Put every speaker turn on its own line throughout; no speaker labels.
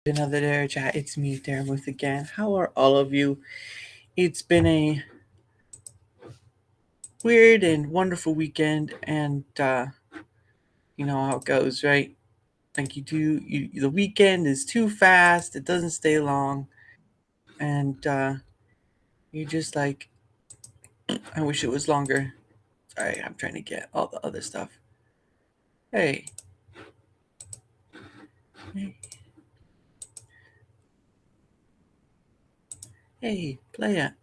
Another Darachat. It's me, Daramouthe again. How are all of you? It's been a weird and wonderful weekend, and you know how it goes, right? Like the weekend is too fast. It doesn't stay long, and you just like, I wish it was longer. Sorry, I'm trying to get all the other stuff. Hey, hey, hey, play it.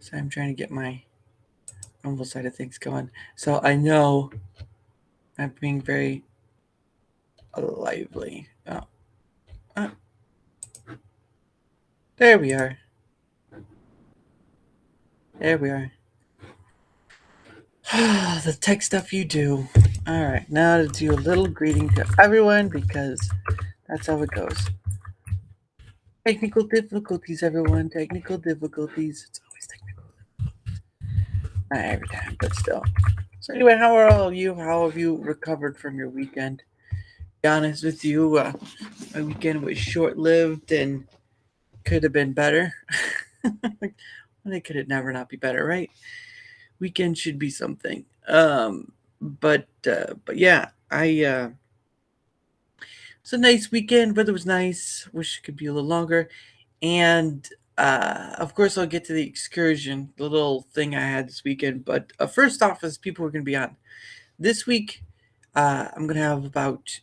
So I'm trying to get my normal side of things going. So I know I'm being very lively. Uh, there we are. There we are. The tech stuff you do. All right, now to do a little greeting to everyone because that's how it goes. Technical difficulties, everyone. Technical difficulties. It's always technical. Not every time, but still. So anyway, how are all of you? How have you recovered from your weekend? Be honest with you, my weekend was short-lived and could have been better. Well, it could have never not be better, right? Weekend should be something. But yeah, it's a nice weekend. Weather was nice. Wish it could be a little longer. And of course, I'll get to the excursion, the little thing I had this weekend. But first off, is people are going to be on this week. I'm going to have about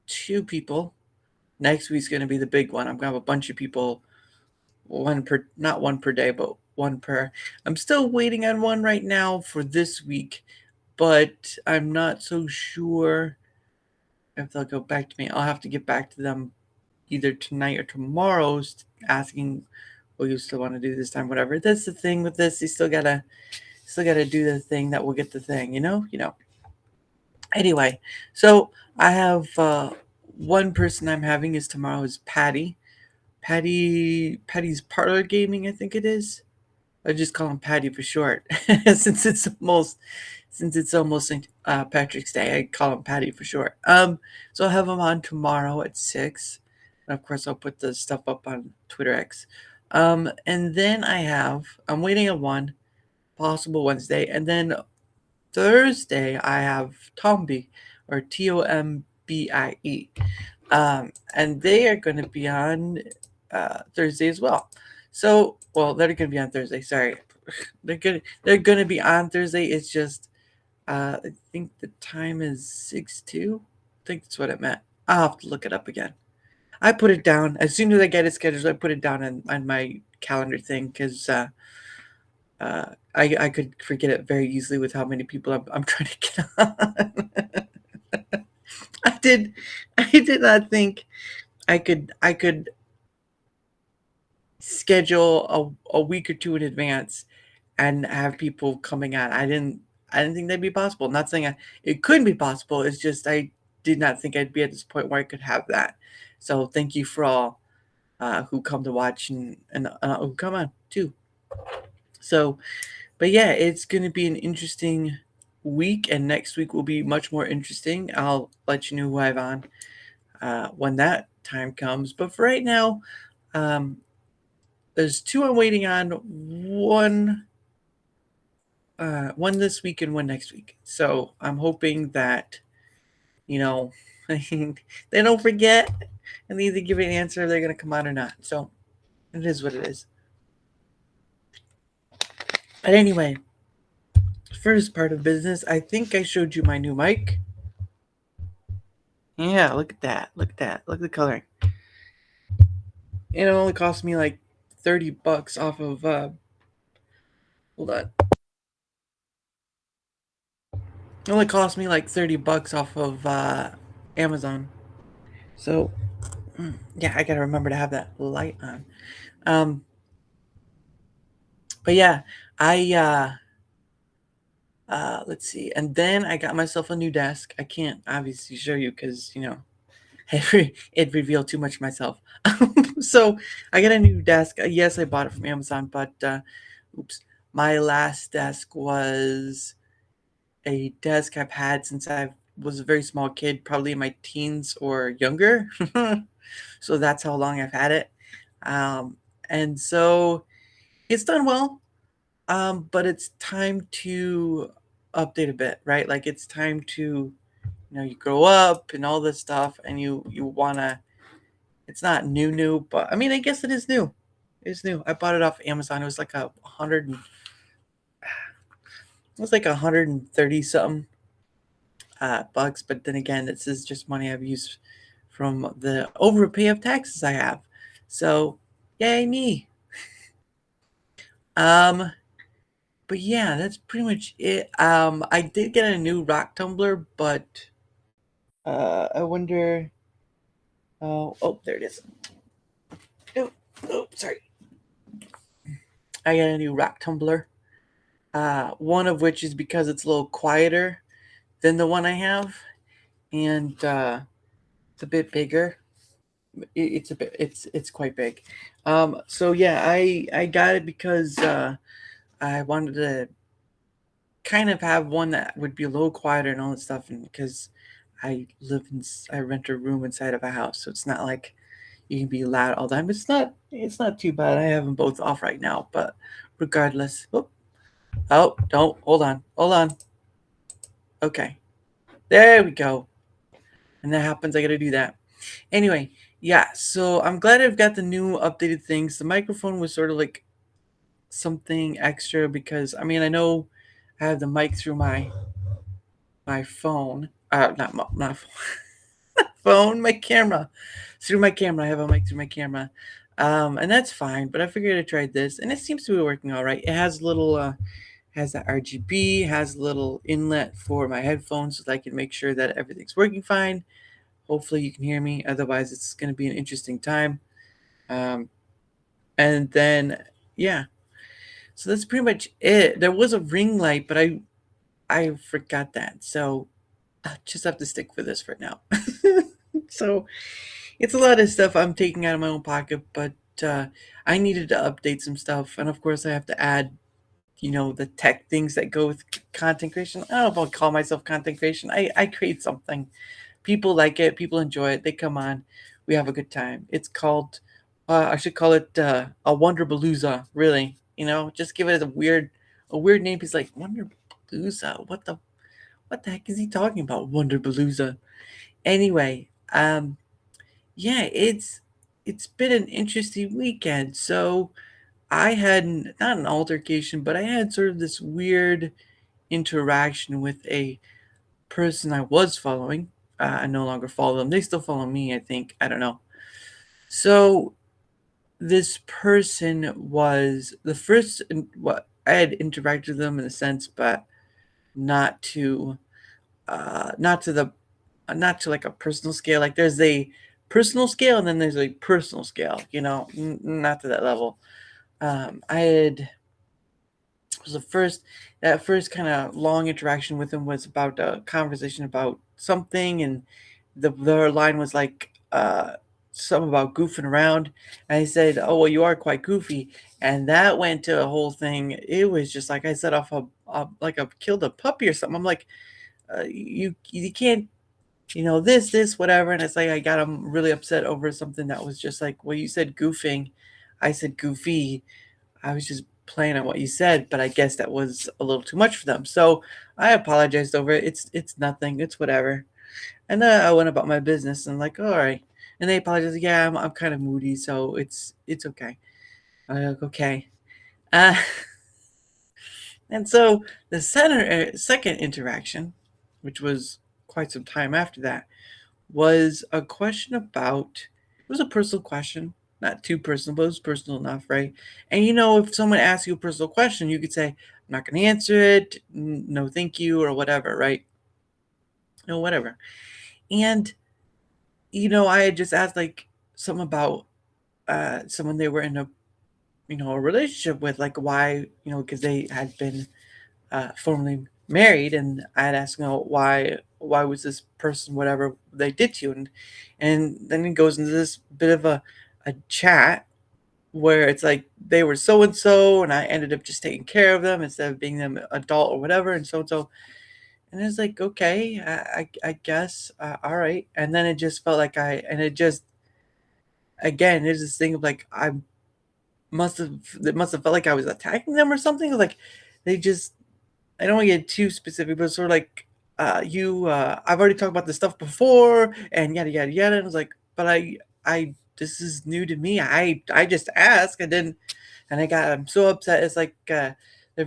2 people. Next week's going to be the big one. I'm going to have a bunch of people, one per, not one per day, but one per. I'm still waiting on one right now for this week, but I'm not so sure if they'll go back to me. I'll have to get back to them either tonight or tomorrow, asking what you still want to do this time, whatever. That's the thing with this. You still gotta do the thing that will get the thing, you know. Anyway, so I have one person I'm having is tomorrow is Patty. Patty's Parlor Gaming, I think it is. I just call him Patty for short, since it's almost St. Patrick's Day. I call him Patty for short. So I'll have him on tomorrow at 6. And of course, I'll put the stuff up on Twitter X. And then I'm waiting on one possible Wednesday, and then Thursday I have Tombi or Tombie. And they are going to be on Thursday as well. So, well, they're going to be on Thursday. Sorry, they're gonna be on Thursday. It's just I think the time is 6:02. I think that's what it meant. I'll have to look it up again. I put it down as soon as I get it scheduled. I put it down on my calendar thing because I could forget it very easily with how many people I'm trying to get on. I did I did not think I could schedule a week or two in advance and have people coming on. I didn't think that'd be possible. Not saying it couldn't be possible. It's just I did not think I'd be at this point where I could have that. So thank you for all who come to watch and who come on too. So, but yeah, it's going to be an interesting week, and next week will be much more interesting. I'll let you know who I have on when that time comes. But for right now, um, there's 2 I'm waiting on. One this week and one next week. So I'm hoping that you know they don't forget and they either give an answer if they're going to come on or not. So it is what it is. But anyway, first part of business, I think I showed you my new mic. Yeah, look at that. Look at that. Look at the coloring. It only cost me like $30 off of hold on. It only cost me like $30 off of Amazon. So yeah, I gotta remember to have that light on. But yeah, I let's see, and then I got myself a new desk. I can't obviously show you because it revealed too much myself. So I got a new desk. Yes, I bought it from Amazon, but oops, my last desk was a desk I've had since I've was a very small kid, probably in my teens or younger. So that's how long I've had it. Um, and so it's done well, but it's time to update a bit, right? Like it's time to, you grow up and all this stuff, and you wanna. It's not new, but I mean, I guess it is new. It's new. I bought it off Amazon. It was like a hundred. It was like 130 something bucks. But then again, this is just money I've used from the overpay of taxes I have. So, yay me. Um, but yeah, that's pretty much it. I did get a new rock tumbler, but I wonder. Oh, there it is. Oh, oh, sorry. I got a new rock tumbler. One of which is because it's a little quieter than the one I have, and it's a bit bigger. It's quite big. So yeah, I got it because I wanted to kind of have one that would be a little quieter and all that stuff, and because I rent a room inside of a house, so it's not like you can be loud all the time. It's not too bad. I have them both off right now, but regardless. Oh, don't hold on. Okay, there we go. And that happens. I got to do that. Anyway, yeah. So I'm glad I've got the new updated things. The microphone was sort of like something extra because I mean I know I have the mic through my phone. Not phone, my camera. Through my camera, I have a mic through my camera, and that's fine. But I figured I tried this, and it seems to be working all right. It has little has that RGB, has a little inlet for my headphones so that I can make sure that everything's working fine. Hopefully you can hear me. Otherwise, it's going to be an interesting time. Um, and then yeah, so that's pretty much it. There was a ring light, but I forgot that. So I just have to stick with this for now. So it's a lot of stuff I'm taking out of my own pocket, but uh, I needed to update some stuff, and of course I have to add, the tech things that go with content creation. I don't know if I'll call myself content creation. I create something. People like it. People enjoy it. They come on. We have a good time. It's called. I should call it a Wonder Balooza. Really, just give it a weird name. He's like Wonder Balooza. What the heck is he talking about? Wonder Balooza. Anyway, yeah, it's been an interesting weekend. So I had not an altercation, but I had sort of this weird interaction with a person I was following. I no longer follow them. They still follow me, I think. I don't know. So this person was the first. What I had interacted with them in a sense, but not to, not to the, not to like a personal scale. Like there's a personal scale, and then there's a personal scale. Not to that level. I had was the first that first kind of long interaction with him was about a conversation about something, and the line was like something about goofing around, and I said, oh well, you are quite goofy, and that went to a whole thing. It was just like I set off like I killed a puppy or something. I'm like, you can't, this whatever, and it's like I got him really upset over something that was just like, well, you said goofing, I said goofy. I was just playing on what you said, but I guess that was a little too much for them. So I apologized over it. It's nothing. It's whatever. And then I went about my business and like, all right. And they apologized. Yeah, I'm kind of moody, so it's okay. I'm like, okay. Uh, and so the second interaction, which was quite some time after that, was a question about. It was a personal question, not too personal, but it was personal enough, right? And if someone asks you a personal question, you could say, "I'm not going to answer it. No, thank you," or whatever, right? No, whatever. And I had just asked like something about someone they were in a relationship with, like why, because they had been formerly married, and I had asked, why was this person whatever they did to you, and then it goes into this bit of a chat where it's like they were so and I ended up just taking care of them instead of being them adult or whatever, and so and so, And it's like, okay, I guess, all right. And then it just felt like and it just, again, there's this thing of like, it must have felt like I was attacking them or something. Like, they just, I don't want to get too specific, but it's sort of like, I've already talked about this stuff before, and yada yada yada. And I was like, but this is new to me. I just asked, I'm so upset. It's like, they're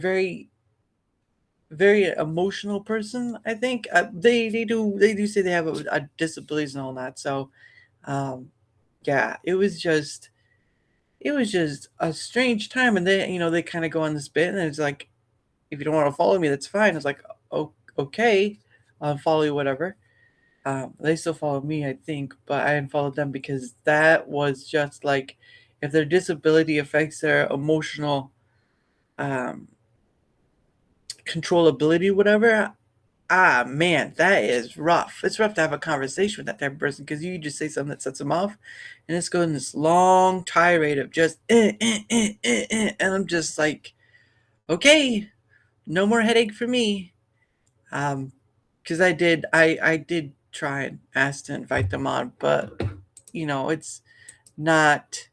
very emotional person. I think, they do say they have a disabilities and all that. So, um, yeah, it was just a strange time, and they kind of go on this bit, and it's like, if you don't want to follow me, that's fine. It's like, oh, okay, I'll follow you, whatever. They still follow me, I think, but I unfollowed them because that was just like, if their disability affects their emotional, um, controllability, whatever. Ah, man, that is rough. It's rough to have a conversation with that type of person because you just say something that sets them off, and it's going this long tirade of just, and I'm just like, okay, no more headache for me. Because I did try and ask to invite them on, but it's not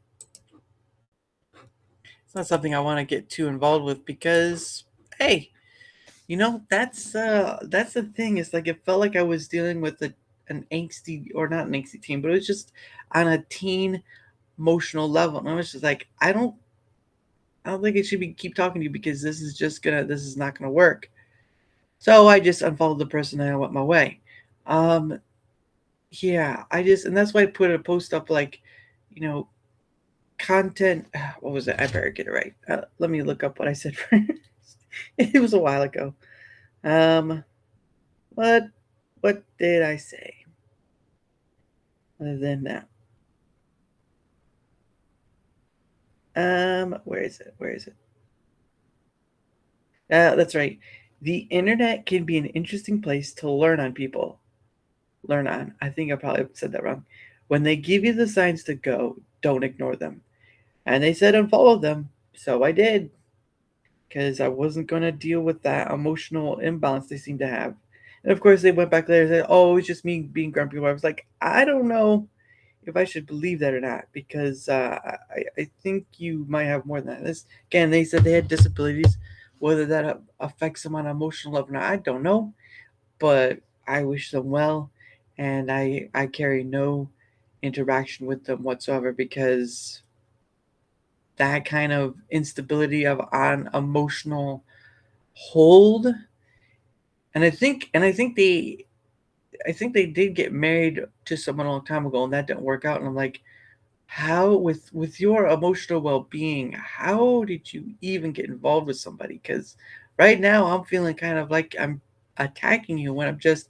it's not something I want to get too involved with because, hey, that's the thing. It's like, it felt like I was dealing with an angsty, or not an angsty teen, but it was just on a teen emotional level. And I was just like, I don't think I should keep talking to you because this is not gonna work. So I just unfollowed the person and I went my way. Um, yeah, and that's why I put a post up like, you know, content. What was it? I better get it right. Let me look up what I said first. It was a while ago. Um, what what did I say other than that? Where is it? Where is it? That's right. The internet can be an interesting place to learn on people. Learn on. I think I probably said that wrong. When they give you the signs to go, don't ignore them. And they said unfollow them, so I did, because I wasn't going to deal with that emotional imbalance they seem to have. And of course, they went back later and said, "Oh, it was just me being grumpy." I was like, I don't know if I should believe that or not, because I think you might have more than that. This again, they said they had disabilities. Whether that affects them on an emotional level or not, I don't know. But I wish them well, and I carry no interaction with them whatsoever because that kind of instability of on emotional hold. And I think they did get married to someone a long time ago, and that didn't work out. And I'm like, how, with your emotional well-being, how did you even get involved with somebody? Because right now I'm feeling kind of like I'm attacking you when I'm just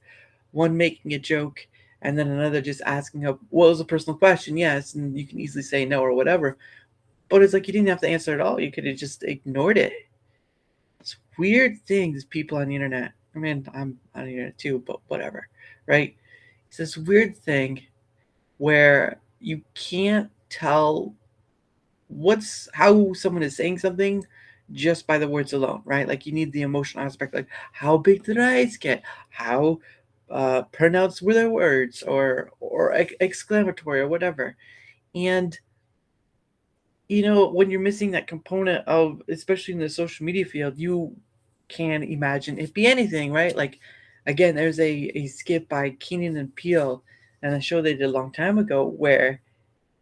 one making a joke, and then another just asking a, well, it was a personal question, yes, and you can easily say no or whatever. But it's like, you didn't have to answer at all. You could have just ignored it. It's weird things people on the internet. I mean, I'm on the internet too, but whatever, right? It's this weird thing where you can't tell what's how someone is saying something just by the words alone, right? Like, you need the emotional aspect, like how big did their eyes get, how pronounced were their words, or exclamatory or whatever. And when you're missing that component of, especially in the social media field, you can imagine it be anything, right? Like, again, there's a skit by Keenan and Peele and a show they did a long time ago where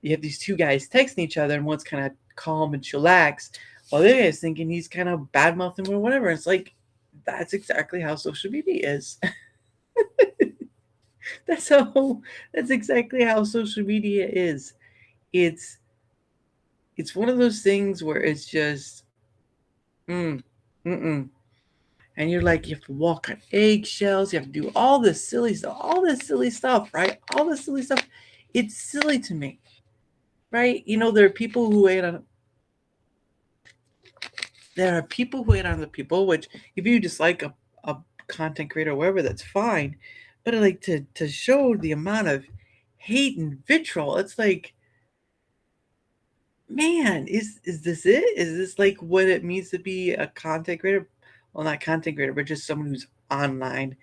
you have these two guys texting each other, and one's kind of calm and chillax, while the other guy's thinking he's kind of bad mouthing or whatever. It's like, that's exactly how social media is. that's how that's exactly how social media is. It's it's one of those things where it's just, mm, mm-mm. And you're like, you have to walk on eggshells, you have to do all this silly stuff, right? All this silly stuff. It's silly to me, right? There are people who hate on the people, which, if you dislike a content creator or whatever, that's fine. But like, to show the amount of hate and vitriol, it's like, man, is this it? Is this like what it means to be a content creator? Well, not content creator, but just someone who's online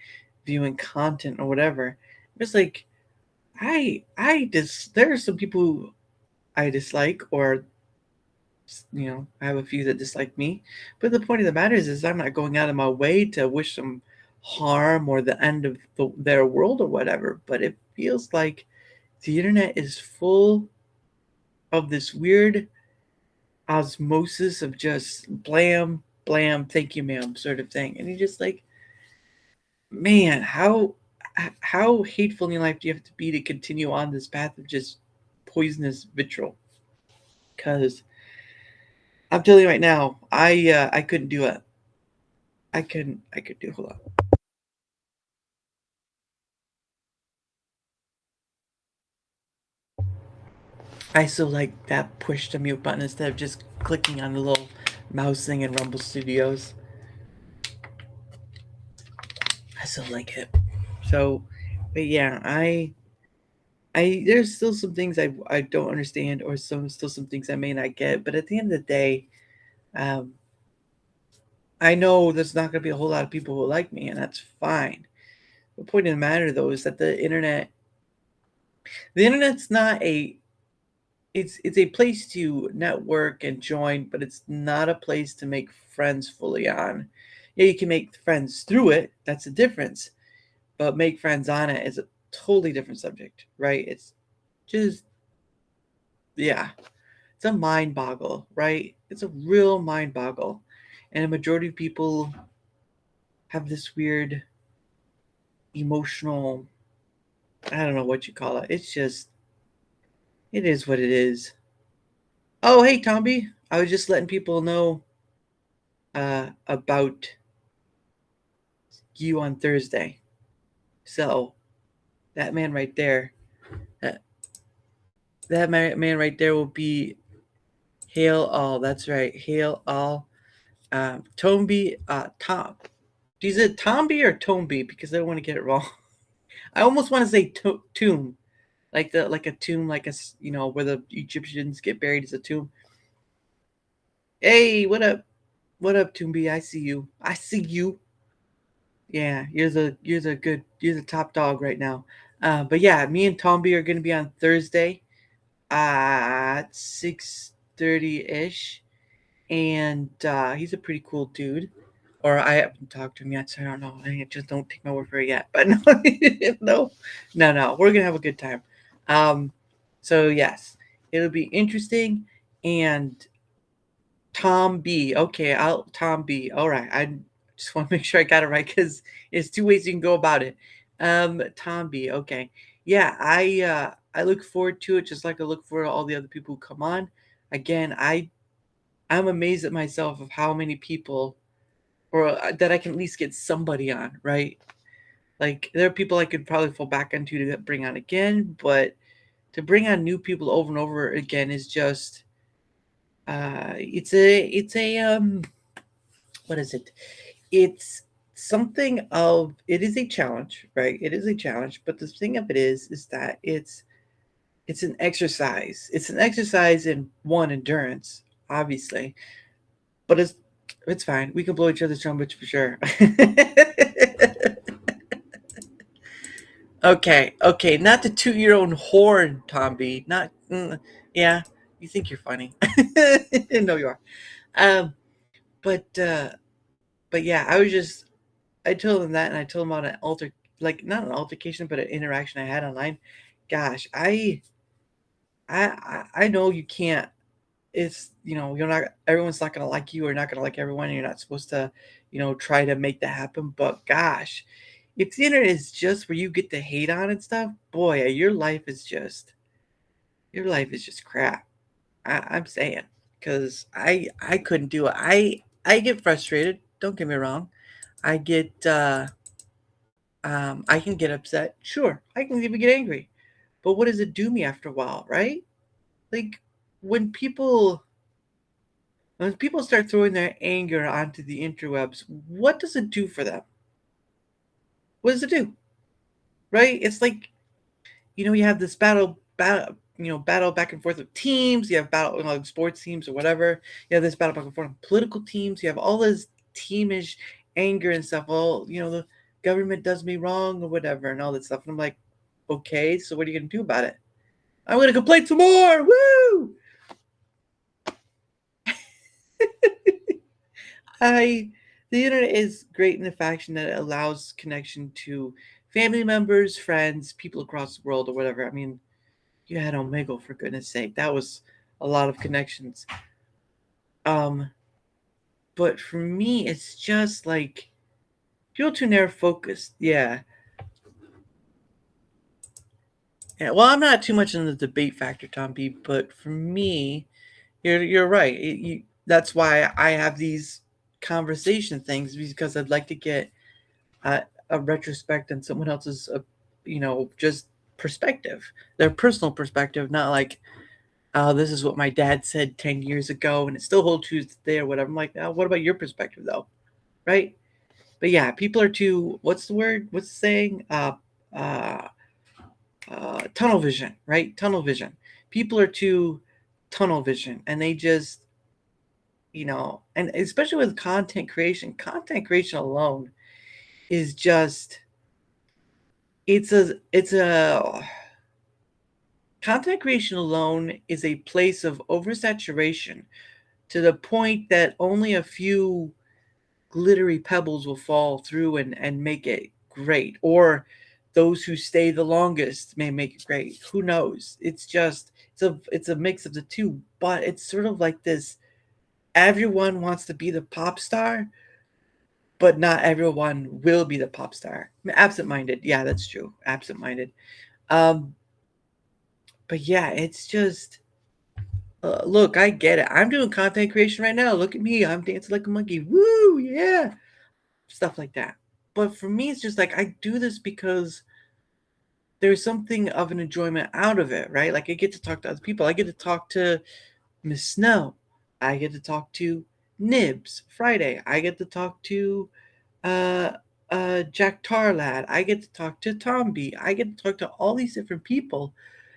viewing content or whatever. It's like I just there are some people who I dislike, or I have a few that dislike me. But the point of the matter is I'm not going out of my way to wish them harm or the end of their world or whatever. But it feels like the internet is full of this weird osmosis of just blam, blam, thank you, ma'am, sort of thing. And you're just like, man, how hateful in your life do you have to be to continue on this path of just poisonous vitriol? Because I'm telling you right now, I couldn't do it. I could do a lot. I still like that push the mute button instead of just clicking on the little mouse thing in Rumble Studios. I still like it. So, but yeah, I there's still some things I don't understand, or still some things I may not get. But at the end of the day, um, I know there's not going to be a whole lot of people who like me, and that's fine. The point of the matter, though, is that the internet's not a it's a place to network and join, but it's not a place to make friends fully on. Yeah, you can make friends through it. That's the difference. But make friends on it is a totally different subject, right? It's just yeah, it's a mind boggle, right? It's a real mind boggle. And a majority of people have this weird emotional, I don't know what you call it. It's just it is what it is. Oh, hey Tomby. I was just letting people know about you on Thursday. So that man right there, that, that man right there will be Hail All. That's right, Hail All. Tomby, Tom. Is it Tomby or Tomby? Because I don't want to get it wrong. I almost want to say tomb, like a tomb, like where the Egyptians get buried as a tomb. Hey, what up? What up, Toomby? I see you. I see you. Yeah, you're the top dog right now. But yeah, me and Tomby are gonna be on Thursday at 6:30 ish, and he's a pretty cool dude. Or I haven't talked to him yet, so I don't know. I just don't take my word for it yet. But no, no, we're gonna have a good time. Um, so yes, it'll be interesting. And Tom B. Okay, I'll Tom B. All right, I just want to make sure I got it right because it's two ways you can go about it. Tom B. Okay, yeah, I look forward to it just like I look forward to all the other people who come on. Again, I'm amazed at myself of how many people, or that I can at least get somebody on, right? Like there are people I could probably fall back into to bring on again, but to bring on new people over and over again is just it's a what is it? It's something of it is a challenge, right? It is a challenge, but the thing of it is that it's an exercise. It's an exercise in one endurance, obviously, but it's fine. We can blow each other's trumpets for sure. Okay, not to toot your own horn, Tomby. Not, yeah. You think you're funny? No, you are. Um, but yeah, I told him that, and I told him on an like not an altercation, but an interaction I had online. Gosh, I know you can't. It's you're not everyone's not gonna like you, or not gonna like everyone. And you're not supposed to try to make that happen. But gosh, if the internet is just where you get to hate on and stuff, boy, your life is just crap. I'm saying, because I couldn't do it. I get frustrated. Don't get me wrong. I get I can get upset. Sure, I can even get angry. But what does it do me after a while, right? Like when people when people start throwing their anger onto the interwebs, what does it do for them? What does it do? Right? It's like you have this battle back and forth of teams. You have battle sports teams or whatever. You have this battle back and forth of political teams. You have all this teamish anger and stuff. Well, government does me wrong or whatever and all that stuff. And I'm like, okay, so what are you going to do about it? I'm going to complain some more. Woo! I The internet is great in the fact that it allows connection to family members, friends, people across the world or whatever. I mean, you had Omegle for goodness sake. That was a lot of connections. Um, but for me, it's just like people too narrow focused. Yeah. Yeah. Well, I'm not too much in the debate factor, Tom B. But for me, you're right. That's why I have these conversation things because I'd like to get a retrospect on someone else's, just perspective, their personal perspective, not like, oh, this is what my dad said 10 years ago and it still holds true today or whatever. I'm like, oh, what about your perspective though? Right. But yeah, people are too, what's the word? What's the saying? Uh, Tunnel vision, right? Tunnel vision. People are too tunnel vision and they just, and especially with content creation alone is just, it's a content creation alone is a place of oversaturation to the point that only a few glittery pebbles will fall through and make it great, or those who stay the longest may make it great. Who knows? It's a mix of the two, but it's sort of like this: everyone wants to be the pop star, but not everyone will be the pop star. Absent-minded, yeah, that's true. Absent-minded. um but yeah, it's just, look, I get it. I'm doing content creation right now. Look at me. I'm dancing like a monkey. Woo, yeah. Stuff like that. But for me, it's just like I do this because there's something of an enjoyment out of it, right? Like I get to talk to other people. I get to talk to Miss Snow. I get to talk to Nibs Friday. I get to talk to uh Jack Tarlad. I get to talk to Tomby. I get to talk to all these different people,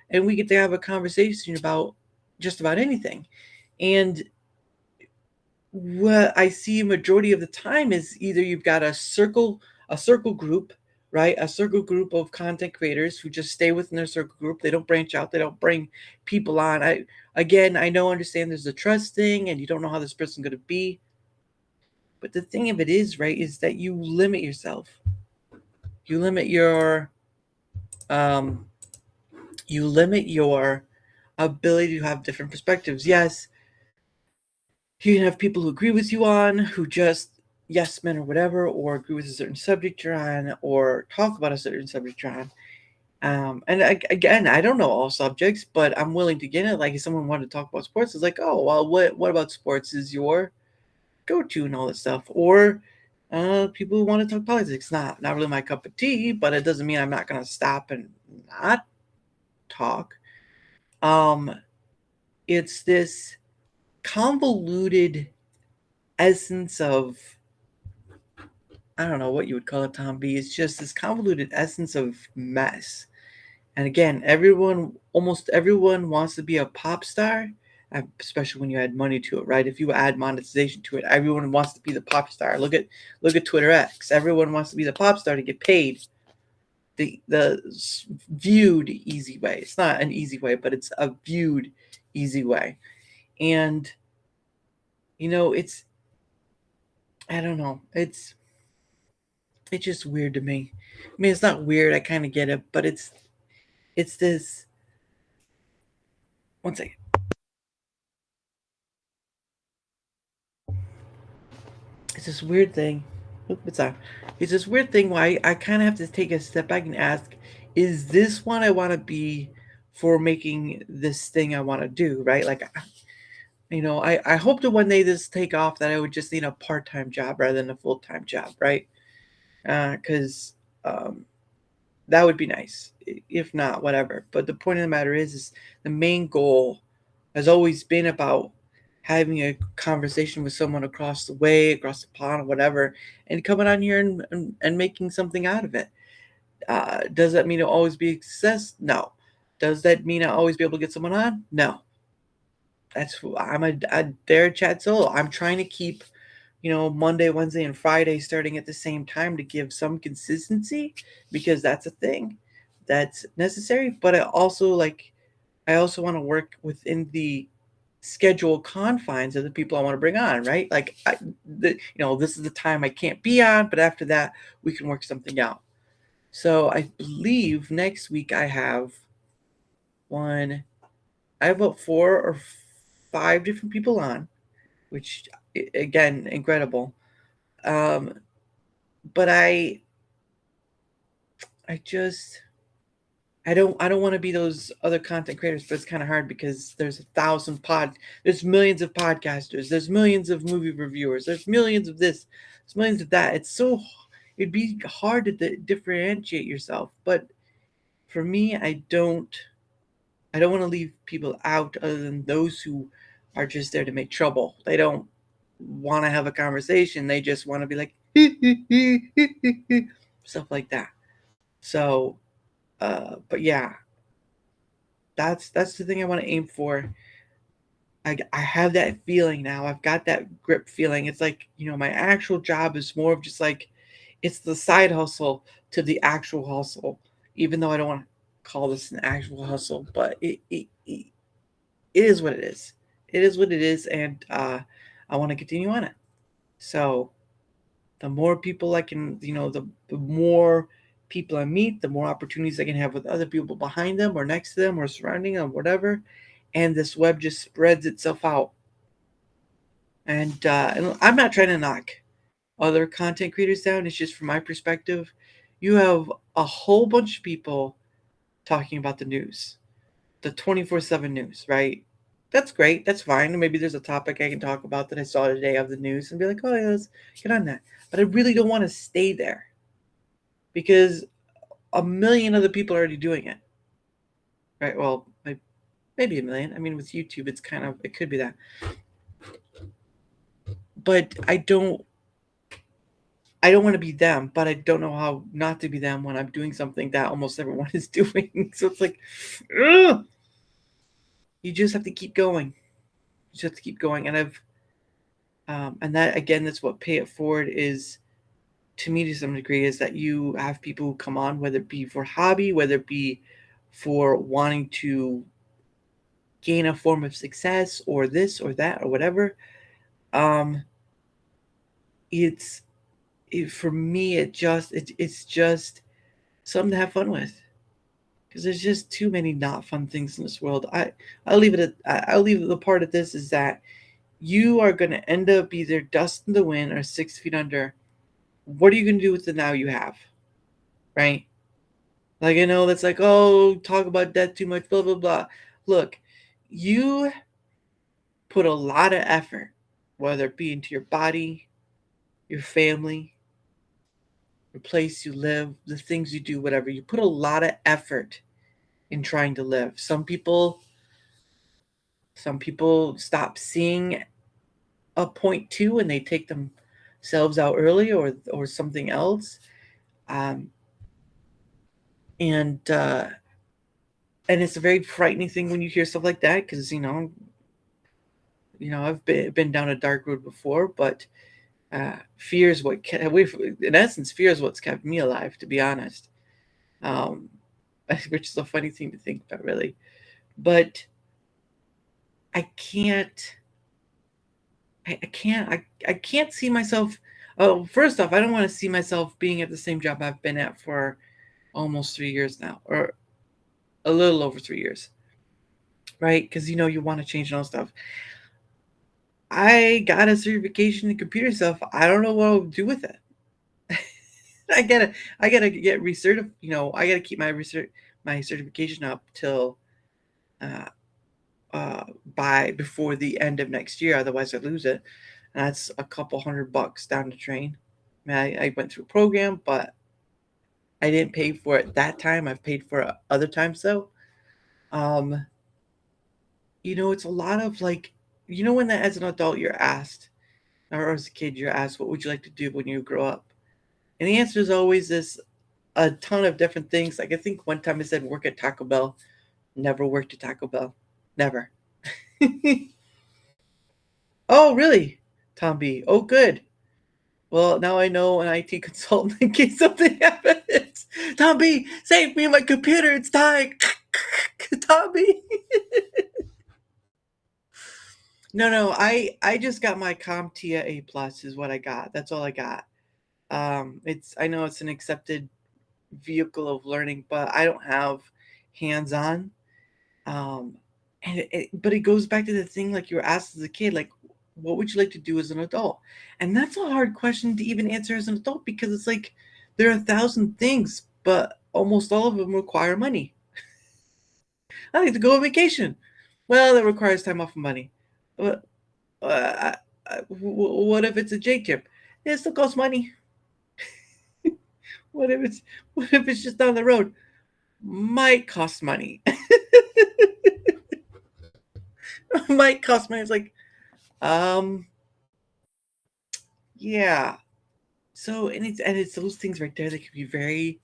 and we get to have a conversation about just about anything. And what I see a majority of the time is either you've got a circle group, right? A circle group of content creators who just stay within their circle group. They don't branch out. They don't bring people on. I know, understand there's a trust thing, and you don't know how this person's going to be. But the thing of it is, right, is that you limit yourself. You limit your um, you limit your ability to have different perspectives. Yes, you can have people who agree with you on, who just yes men or whatever, or agree with a certain subject you're on, or talk about a certain subject you're on. Again, I don't know all subjects, but I'm willing to get it. Like if someone wanted to talk about sports, it's like, oh well, what about sports is your go-to and all that stuff. Or people who want to talk politics, not really my cup of tea, but it doesn't mean I'm not going to stop and not talk. Um, it's this convoluted essence of, I don't know what you would call it, Tom B. It's just this convoluted essence of mess. And again, almost everyone wants to be a pop star, especially when you add money to it, right? If you add monetization to it, everyone wants to be the pop star. Look at Twitter X. Everyone wants to be the pop star to get paid. The viewed easy way. It's not an easy way, but it's a viewed easy way. And it's, I don't know. It's just weird to me. I mean, it's not weird. I kind of get it, but it's this. One second. It's this weird thing. Oop, it's on. It's this weird thing why I kind of have to take a step back and ask, is this what I want to be for making this thing I want to do, right? Like, I hope that one day this take off that I would just need a part-time job rather than a full-time job, right? Because that would be nice. If not, whatever. But the point of the matter is the main goal has always been about having a conversation with someone across the way, across the pond, or whatever, and coming on here and making something out of it. Does that mean it'll always be a success? No. Does that mean I'll always be able to get someone on? No. I'm a Darachat solo. I'm trying to keep Monday, Wednesday, and Friday starting at the same time to give some consistency, because that's a thing that's necessary. But I also want to work within the schedule confines of the people I want to bring on, right? This is the time I can't be on, but after that, we can work something out. So I believe next week one, I have about 4 or 5 different people on, which again, incredible. Um, but I just, I don't want to be those other content creators, but it's kind of hard because there's millions of podcasters, there's millions of movie reviewers, there's millions of this, there's millions of that. It'd be hard to differentiate yourself. But for me, I don't want to leave people out other than those who are just there to make trouble. They don't want to have a conversation. They just want to be like stuff like that. So, but yeah, that's the thing I want to aim for. I have that feeling now. I've got that grip feeling. It's like, my actual job is more of just like, it's the side hustle to the actual hustle, even though I don't want to call this an actual hustle, but it is what it is. It is what it is. And I want to continue on it. So the more people I can, the more people I meet, the more opportunities I can have with other people behind them or next to them or surrounding them, whatever. And this web just spreads itself out. And I'm not trying to knock other content creators down. It's just from my perspective, you have a whole bunch of people talking about the news, the 24/7 news, right? That's great. That's fine. Maybe there's a topic I can talk about that I saw today of the news and be like, oh, yeah, let's get on that. But I really don't want to stay there because a million other people are already doing it, right? Well, maybe a million. I mean, with YouTube, it could be that. But I don't want to be them, but I don't know how not to be them when I'm doing something that almost everyone is doing. So it's like, ugh! You just have to keep going. You just have to keep going. And that again, that's what pay it forward is to me to some degree, is that you have people who come on, whether it be for hobby, whether it be for wanting to gain a form of success or this or that or whatever. Um, for me, it's just something to have fun with, because there's just too many not fun things in this world. I'll leave the part of this is that you are going to end up either dust in the wind or 6 feet under. What are you going to do with the now you have, right? Like, I know that's like, oh, talk about death too much, blah blah blah. Look, you put a lot of effort, whether it be into your body, your family, the place you live, the things you do, whatever. You put a lot of effort in trying to live. Some people stop seeing a point two and they take themselves out early or something else. Um, and and it's a very frightening thing when you hear stuff like that, because I've been down a dark road before, but fear is in essence, fear is what's kept me alive, to be honest. Um, which is a funny thing to think about, really. But I can't, I can't see myself. Oh, first off, I don't want to see myself being at the same job I've been at for almost 3 years now, or a little over 3 years, right? Because you want to change and all stuff. I got a certification in computer stuff. I don't know what I'll do with it. I gotta get recertified. I gotta keep my certification up till uh, by before the end of next year. Otherwise, I lose it. And that's a couple $100 down the drain. I mean, I went through a program, but I didn't pay for it that time. I've paid for it other times though. Um, it's a lot of like, when that as an adult you're asked, or as a kid you're asked, what would you like to do when you grow up? And the answer is always this a ton of different things. Like, I think one time I said work at Taco Bell. Never worked at Taco Bell. Never. Oh, really? Tom B. Oh, good. Well, now I know an IT consultant in case something happens. Tommy, save me! My computer, it's dying. Tommy. No, no, I just got my CompTIA A plus is what I got. That's all I got. It's I know it's an accepted vehicle of learning, but I don't have hands on. Um, and but it goes back to the thing like you were asked as a kid, like, what would you like to do as an adult? And that's a hard question to even answer as an adult because it's like there are a thousand things, but almost all of them require money. I like to go on vacation. Well, that requires time off of money. But what if it's a J tip? It still costs money. What if it's just down the road? Might cost money. Might cost money. It's like, um, yeah. So and it's those things right there that can be very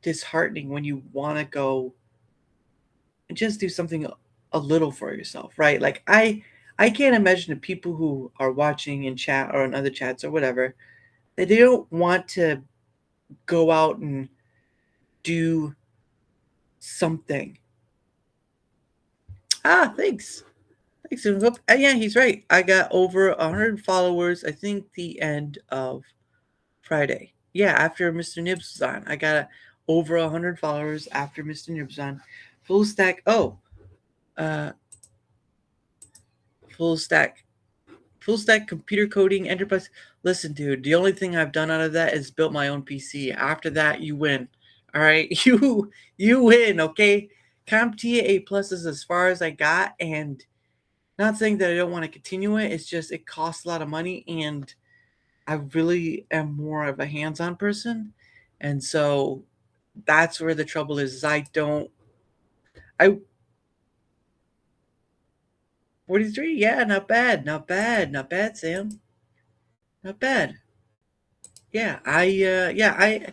disheartening when you want to go and just do something a little for yourself, right? Like I can't imagine the people who are watching in chat or in other chats or whatever that they don't want to go out and do something. Ah, thanks. Thanks. Yeah, he's right. I got over 100 followers. I think the end of Friday. Yeah, after Mr. Nibs was on. I got over 100 followers after Mr. Nibs was on. Full stack. Oh, uh, full stack. Full stack computer coding enterprise. Listen, dude, the only thing I've done out of that is built my own PC. After that, you win. All right, you win. Okay, CompTIA A plus is as far as I got, and not saying that I don't want to continue it. It's just it costs a lot of money, and I really am more of a hands-on person, and so that's where the trouble is I don't. I 43. Yeah, not bad, not bad, not bad, Sam. Not bad. Yeah, I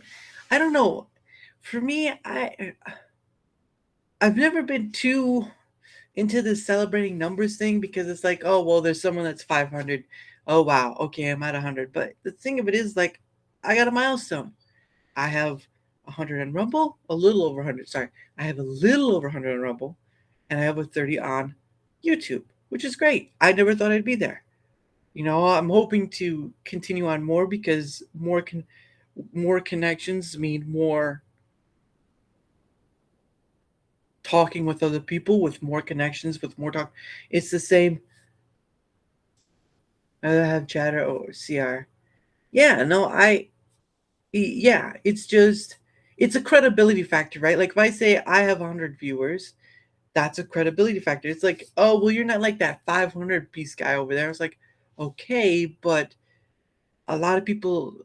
don't know. For me, I've never been too into the celebrating numbers thing because it's like, oh well, there's someone that's 500. Oh wow, okay, I'm at 100. But the thing of it is, like, I got a milestone. I have 100 on Rumble, a little over 100. Sorry, I have a little over 100 on Rumble, and I have a 30 on YouTube, which is great. I never thought I'd be there. I'm hoping to continue on more because more connections mean more talking with other people with more connections with more talk. It's the same. I have chatter or CR. Yeah, no, yeah, it's a credibility factor, right? Like if I say I have 100 viewers, that's a credibility factor. It's like, oh well, you're not like that 500 piece guy over there. It's like, okay, but a lot of people,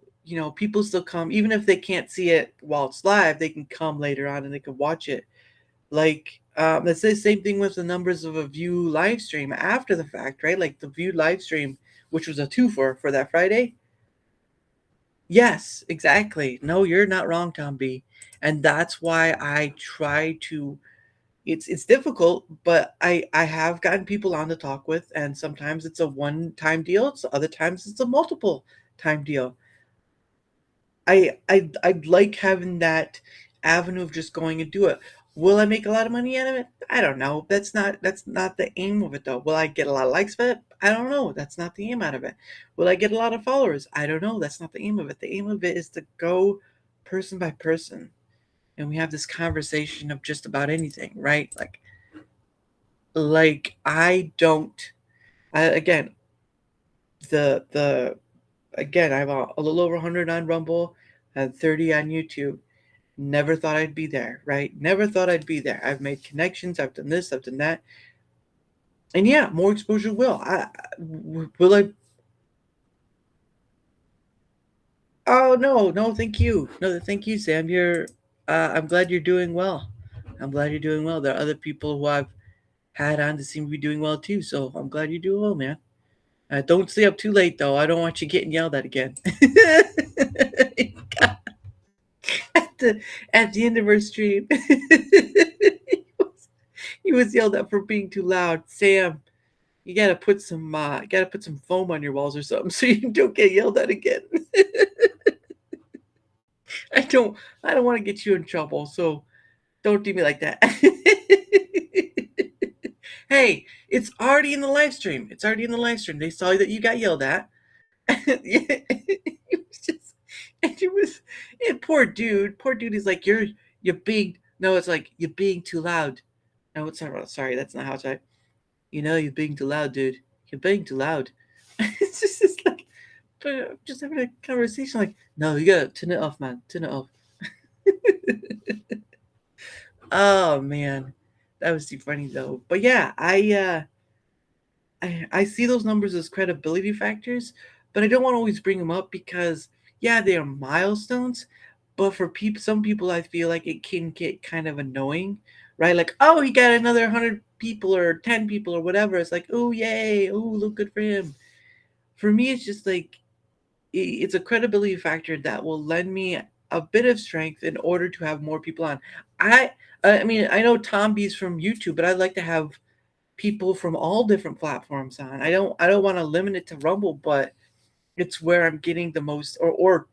people still come even if they can't see it while it's live. They can come later on and they can watch it. Like that's the same thing with the numbers of a view live stream after the fact, right? Like the view live stream, which was a two for that Friday. Yes, exactly. No, you're not wrong, Tom B. And that's why I try to. It's difficult, but I have gotten people on to talk with, and sometimes it's a one time deal. So other times it's a multiple time deal. I like having that avenue of just going and do it. Will I make a lot of money out of it? I don't know. That's not the aim of it though. Will I get a lot of likes for it? I don't know. That's not the aim out of it. Will I get a lot of followers? I don't know. That's not the aim of it. The aim of it is to go person by person, and we have this conversation of just about anything, right? Like I don't. Again, the again, I have a little over 100 on Rumble and 30 on YouTube. Never thought I'd be there, right? Never thought I'd be there. I've made connections. I've done this. I've done that. And yeah, more exposure will. Will I? Oh no, no, thank you. No, thank you, Sam. I'm glad you're doing well. I'm glad you're doing well. There are other people who I've had on that seem to be doing well too. So I'm glad you're doing well, man. Don't stay up too late though. I don't want you getting yelled at again. at the end of our stream. He was yelled at for being too loud. Sam, you gotta put some foam on your walls or something so you don't get yelled at again. I don't I don't want to get you in trouble, so don't do me like that. Hey, it's already in the live stream. It's already in the live stream. They saw that you got yelled at. It was just, and it was, and poor dude is like, you're being, no, it's like, you're being too loud. No, it's not, sorry, that's not how it's like, you're being too loud, dude. You're being too loud. It's like, but just having a conversation like, no, you gotta turn it off, man. Turn it off. Oh man, that was too funny though. But yeah, I see those numbers as credibility factors, but I don't want to always bring them up because yeah, they are milestones. But for some people, I feel like it can get kind of annoying, right? Like, oh, he got another 100 people or 10 people or whatever. It's like, oh yay, oh look good for him. For me, it's just like it's a credibility factor that will lend me a bit of strength in order to have more people on. I I mean, I know Tom B's from YouTube, but I'd like to have people from all different platforms on. I don't want to limit it to Rumble, but it's where I'm getting the most, or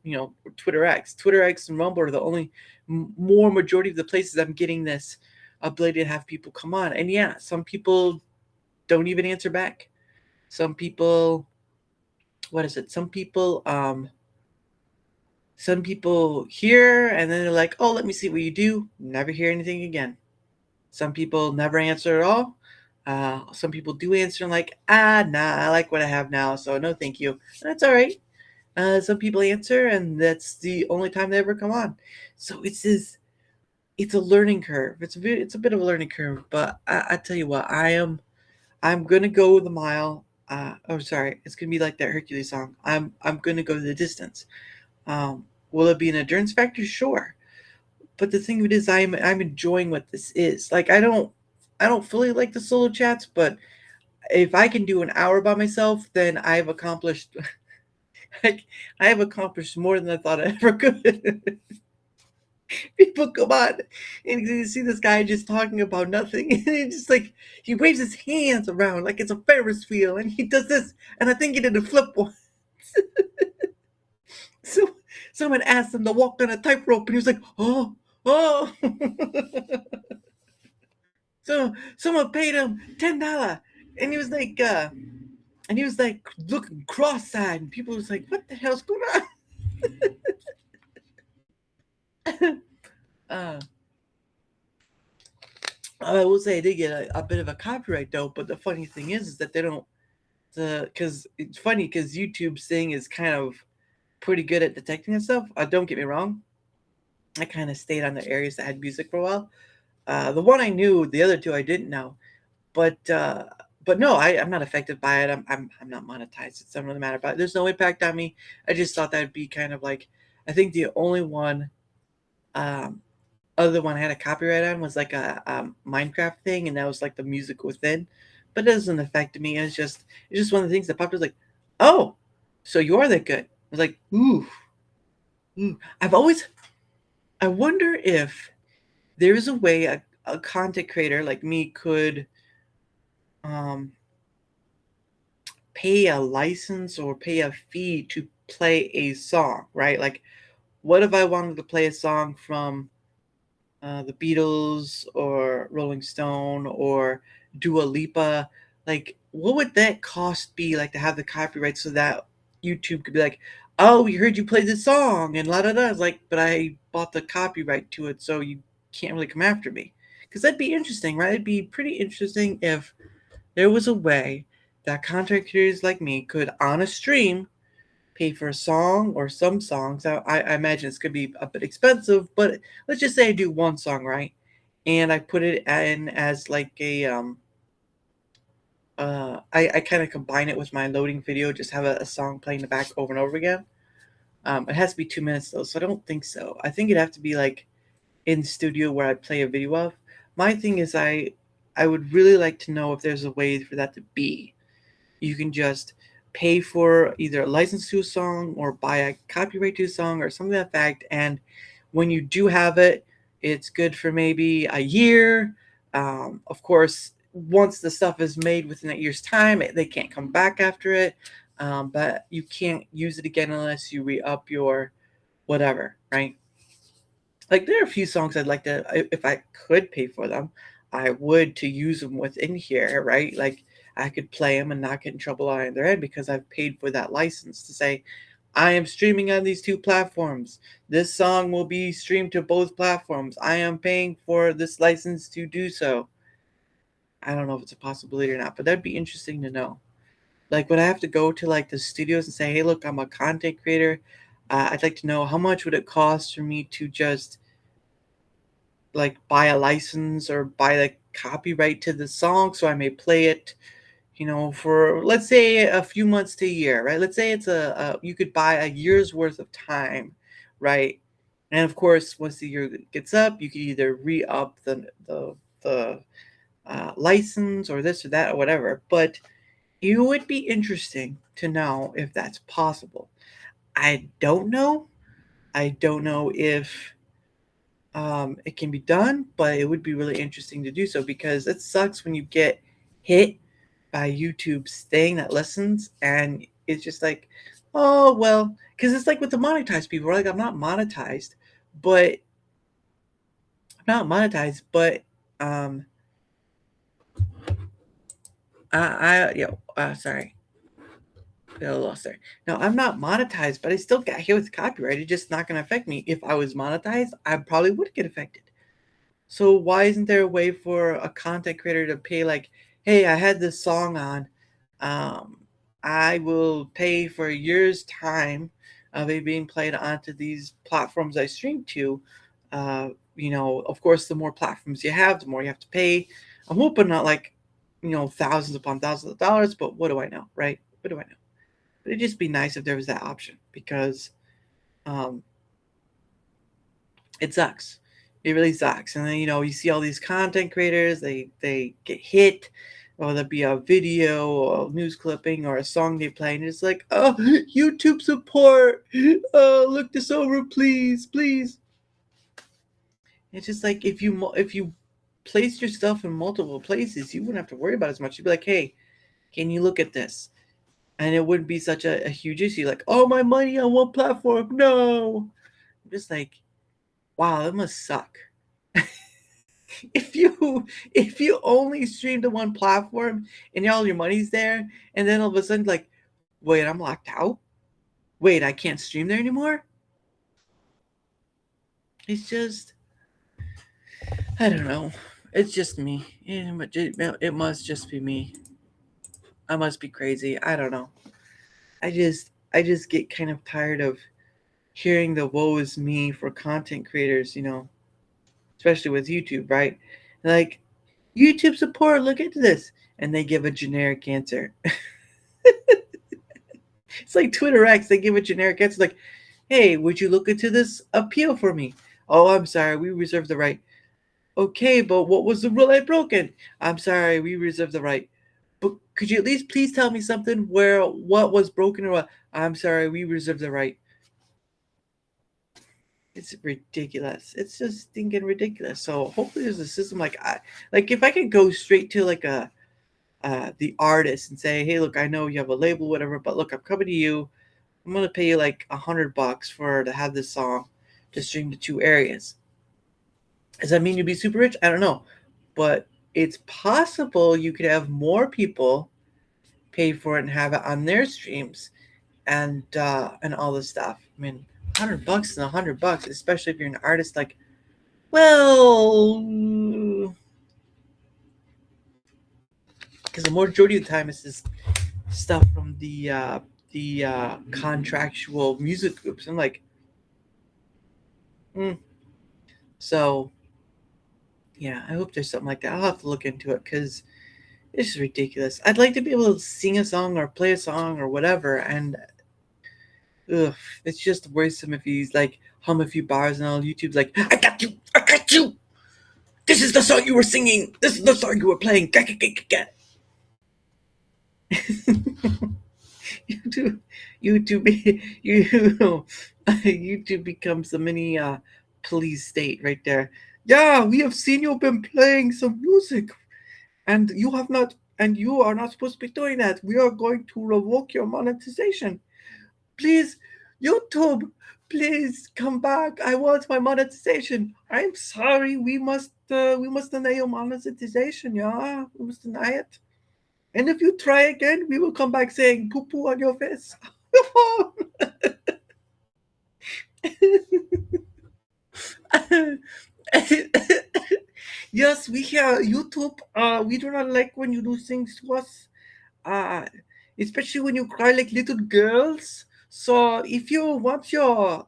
Twitter X. Twitter X and Rumble are the only more majority of the places I'm getting this ability to have people come on. And yeah, some people don't even answer back. Some people, what is it? Some people hear and then they're like, "Oh, let me see what you do." Never hear anything again. Some people never answer at all. Some people do answer and like, nah, I like what I have now, so no, thank you. And that's all right. Some people answer, and that's the only time they ever come on. So it's a learning curve. It's a bit of a learning curve, but I tell you what, I'm gonna go the mile. Oh, sorry, it's gonna be like that Hercules song. I'm gonna go the distance. Will it be an endurance factor? Sure, but the thing of it is, I'm enjoying what this is. Like I don't fully like the solo chats, but if I can do an hour by myself, then I've accomplished. Like, I have accomplished more than I thought I ever could. People come on and you see this guy just talking about nothing, and he just like he waves his hands around like it's a Ferris wheel, and he does this, and I think he did a flip one. So someone asked him to walk on a tightrope, and he was like, "Oh, oh." So someone paid him $10, and he was like looking cross-eyed, and people was like, "What the hell's going on?" uh, I will say they get a bit of a copyright though, but the funny thing is that they don't. Because it's funny because YouTube's thing is kind of pretty good at detecting and stuff. Don't get me wrong. I kind of stayed on the areas that had music for a while. The one I knew, the other two I didn't know. But no, I'm not affected by it. I'm not monetized. It doesn't really matter. But there's no impact on me. I just thought that'd be kind of like, I think the only one, um, other one I had a copyright on was like a Minecraft thing, and that was like the music within. But it doesn't affect me. It's just one of the things that popped up. Was like, oh, so you are that good. I was like, ooh, ooh. I wonder if there's a way a content creator like me could um, pay a license or pay a fee to play a song, right? Like, what if I wanted to play a song from the Beatles or Rolling Stone or Dua Lipa? Like, what would that cost be like to have the copyright so that YouTube could be like, oh, we heard you play this song and la da da. It's like, but I bought the copyright to it, so you can't really come after me. Because that'd be interesting, right? It'd be pretty interesting if there was a way that content creators like me could, on a stream, pay for a song or some songs. I imagine it's going to be a bit expensive, but let's just say I do one song, right? And I put it in as like I kind of combine it with my loading video, just have a song playing in the back over and over again. It has to be 2 minutes though, so I don't think so. I think it'd have to be like in studio where I play a video of. My thing is I would really like to know if there's a way for that to be. You can just pay for either a license to a song or buy a copyright to a song or something to that fact. And when you do have it, it's good for maybe a year. Of course, once the stuff is made within a year's time, they can't come back after it. But you can't use it again unless you re-up your whatever, right? Like there are a few songs I'd like to, if I could pay for them, I would to use them within here, right? Like I could play them and not get in trouble on their end because I've paid for that license to say I am streaming on these two platforms. This song will be streamed to both platforms. I am paying for this license to do so. I don't know if it's a possibility or not, but that'd be interesting to know. Like, would I have to go to like the studios and say, "Hey, look, I'm a content creator. I'd like to know how much would it cost for me to just like buy a license or buy the copyright to the song so I may play it, for let's say a few months to a year, right? Let's say it's you could buy a year's worth of time, right? And of course, once the year gets up, you could either re-up the license or this or that or whatever. But it would be interesting to know if that's possible. I don't know. I don't know if it can be done, but it would be really interesting to do so because it sucks when you get hit by YouTube staying that listens and it's just like, oh, well, because it's like with the monetized people, like but I'm not monetized, but um, sorry, got a little lost there. No, I'm not monetized, but I still got hit with copyright. It's just not going to affect me. If I was monetized, I probably would get affected. So why isn't there a way for a content creator to pay like, hey, I had this song on, um, I will pay for a year's time of it being played onto these platforms I stream to. Of course, the more platforms you have, the more you have to pay. I'm hoping not like, thousands upon thousands of dollars, but what do I know, right? What do I know? But it'd just be nice if there was that option because um, it sucks. It really sucks. And then you see all these content creators, they get hit, or there'll be a video or a news clipping or a song they play, and it's like, oh, YouTube support. Oh, look this over, please, please. It's just like if you place your stuff in multiple places, you wouldn't have to worry about it as much. You'd be like, hey, can you look at this? And it wouldn't be such a huge issue. Like, oh, my money on one platform, no. I'm just like, wow, that must suck. if you only stream to one platform and all your money's there, and then all of a sudden like, wait, I'm locked out. Wait, I can't stream there anymore. It's just, I don't know. It's just me. It must just be me. I must be crazy. I don't know. I just get kind of tired of hearing the woe is me for content creators. Especially with YouTube, right? Like, YouTube support, look into this. And they give a generic answer. It's like Twitter X, they give a generic answer like, hey, would you look into this appeal for me? Oh, I'm sorry, we reserve the right. Okay, but what was the rule I broken? I'm sorry, we reserve the right. But could you at least please tell me something where what was broken or what? I'm sorry, we reserve the right. It's ridiculous. It's just stinking ridiculous. So hopefully there's a system like if I could go straight to like the artist and say, hey, look, I know you have a label, whatever, but look, I'm coming to you. I'm gonna pay you like $100 for to have this song to stream to two areas. Does that mean you'd be super rich? I don't know, but it's possible you could have more people pay for it and have it on their streams and all this stuff. I mean, $100 and $100, especially if you're an artist. Like, well, because the majority of the time it's this stuff from the contractual music groups. I'm like, so yeah, I hope there's something like that. I'll have to look into it because this is ridiculous. I'd like to be able to sing a song or play a song or whatever, and ugh, it's just worrisome if he's like hum a few bars and all YouTube's like, I got you, I got you. This is the song you were singing. This is the song you were playing. YouTube, YouTube becomes the mini police state right there. Yeah, we have seen you've been playing some music. and you have not, and you are not supposed to be doing that. We are going to revoke your monetization. Please, YouTube, please come back. I want my monetization. I'm sorry, we must deny your monetization. Yeah, we must deny it. And if you try again, we will come back saying poo poo on your face. Yes, we hear YouTube. We do not like when you do things to us. Uh, Especially when you cry like little girls. So if you want your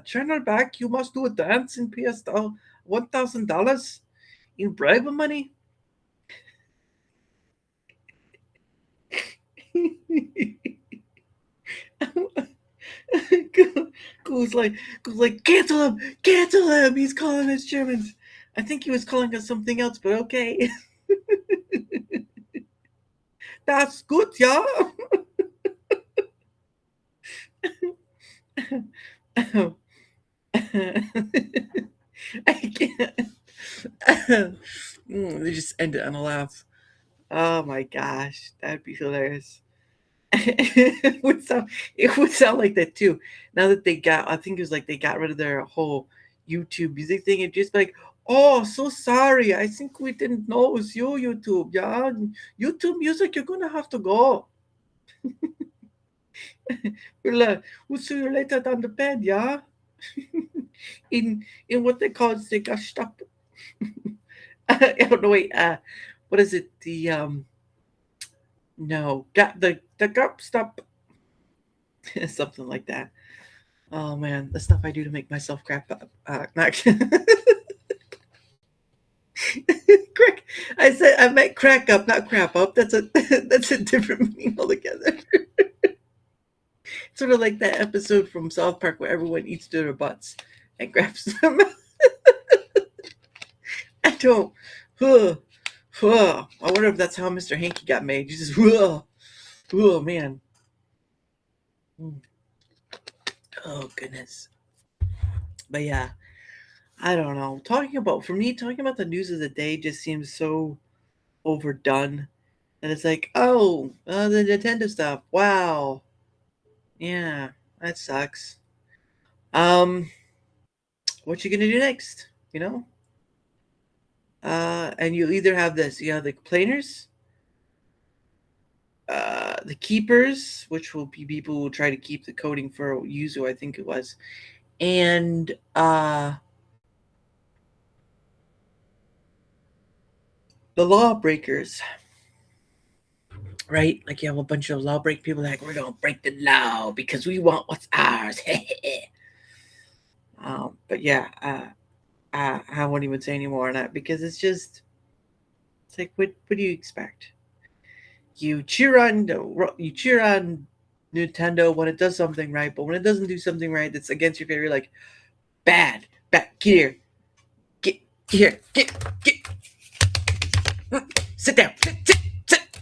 channel back, you must do a dance and pay us $1,000 in bribe money. Goes like goes like cancel him. He's calling us Germans. I think he was calling us something else, but okay. That's good, yeah. I can't. They just end it on a laugh. Oh my gosh, that'd be hilarious. It would sound like that too. Now that they got, I think it was like they got rid of their whole YouTube music thing and just like, oh, so sorry. I think we didn't know it was you, YouTube. Yeah, YouTube music, you're gonna have to go. We'll see you later down the bed. Yeah, in what they call the stop. I don't know. Wait, what is it? The no, got the gap stop, something like that. Oh man, the stuff I do to make myself crap up. Not crack. I said I meant crack up, not crap up. That's a that's a different meaning altogether. Sort of like that episode from South Park where everyone eats their butts and grabs them. I don't. Huh, I wonder if that's how Mr. Hanky got made. You just oh man. Oh goodness. But yeah, I don't know. Talking about the news of the day just seems so overdone. And it's like, oh, the Nintendo stuff. Wow. Yeah, that sucks. Um, what you gonna do next? You know? And you either have this, you have the complainers, the keepers, which will be people who try to keep the coding for Yuzu, I think it was, and the lawbreakers, right? Like you have a bunch of lawbreak people like we're gonna break the law because we want what's ours. But yeah, I won't even say any more on that because it's like what do you expect? You cheer on Nintendo when it does something right, but when it doesn't do something right that's against your favor, you're like bad, get here, get here, get sit down, sit.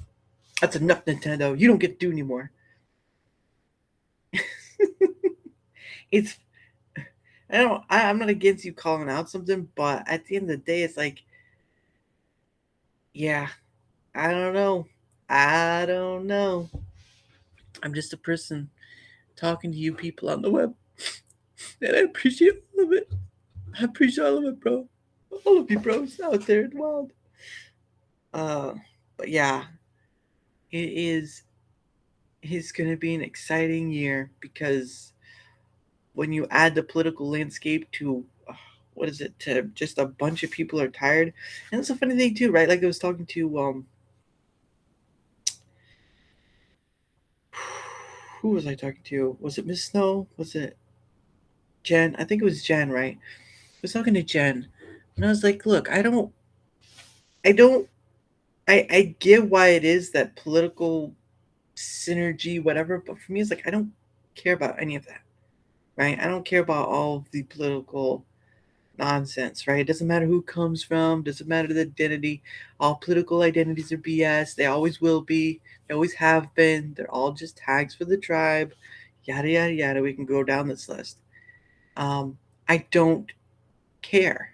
That's enough, Nintendo. You don't get to do anymore. It's I don't I'm not against you calling out something, but at the end of the day, it's like, yeah, I don't know. I don't know. I'm just a person talking to you people on the web, and I appreciate all of it. I appreciate all of it, bro. All of you bros out there in the wild. Uh, but yeah, it is. It's going to be an exciting year because when you add the political landscape to what is it to just a bunch of people are tired, and it's a funny thing too, right? Like I was talking to who was I talking to? Was it Miss Snow? Was it Jen? I think it was Jen, right? I was talking to Jen, and I was like, "Look, I don't, I get why it is that political synergy, whatever, but for me, it's like I don't care about any of that, right? I don't care about all of the political nonsense, right? It doesn't matter who comes from, doesn't matter the identity. All political identities are BS. They always will be. They always have been. They're all just tags for the tribe. Yada yada yada. We can go down this list. I don't care.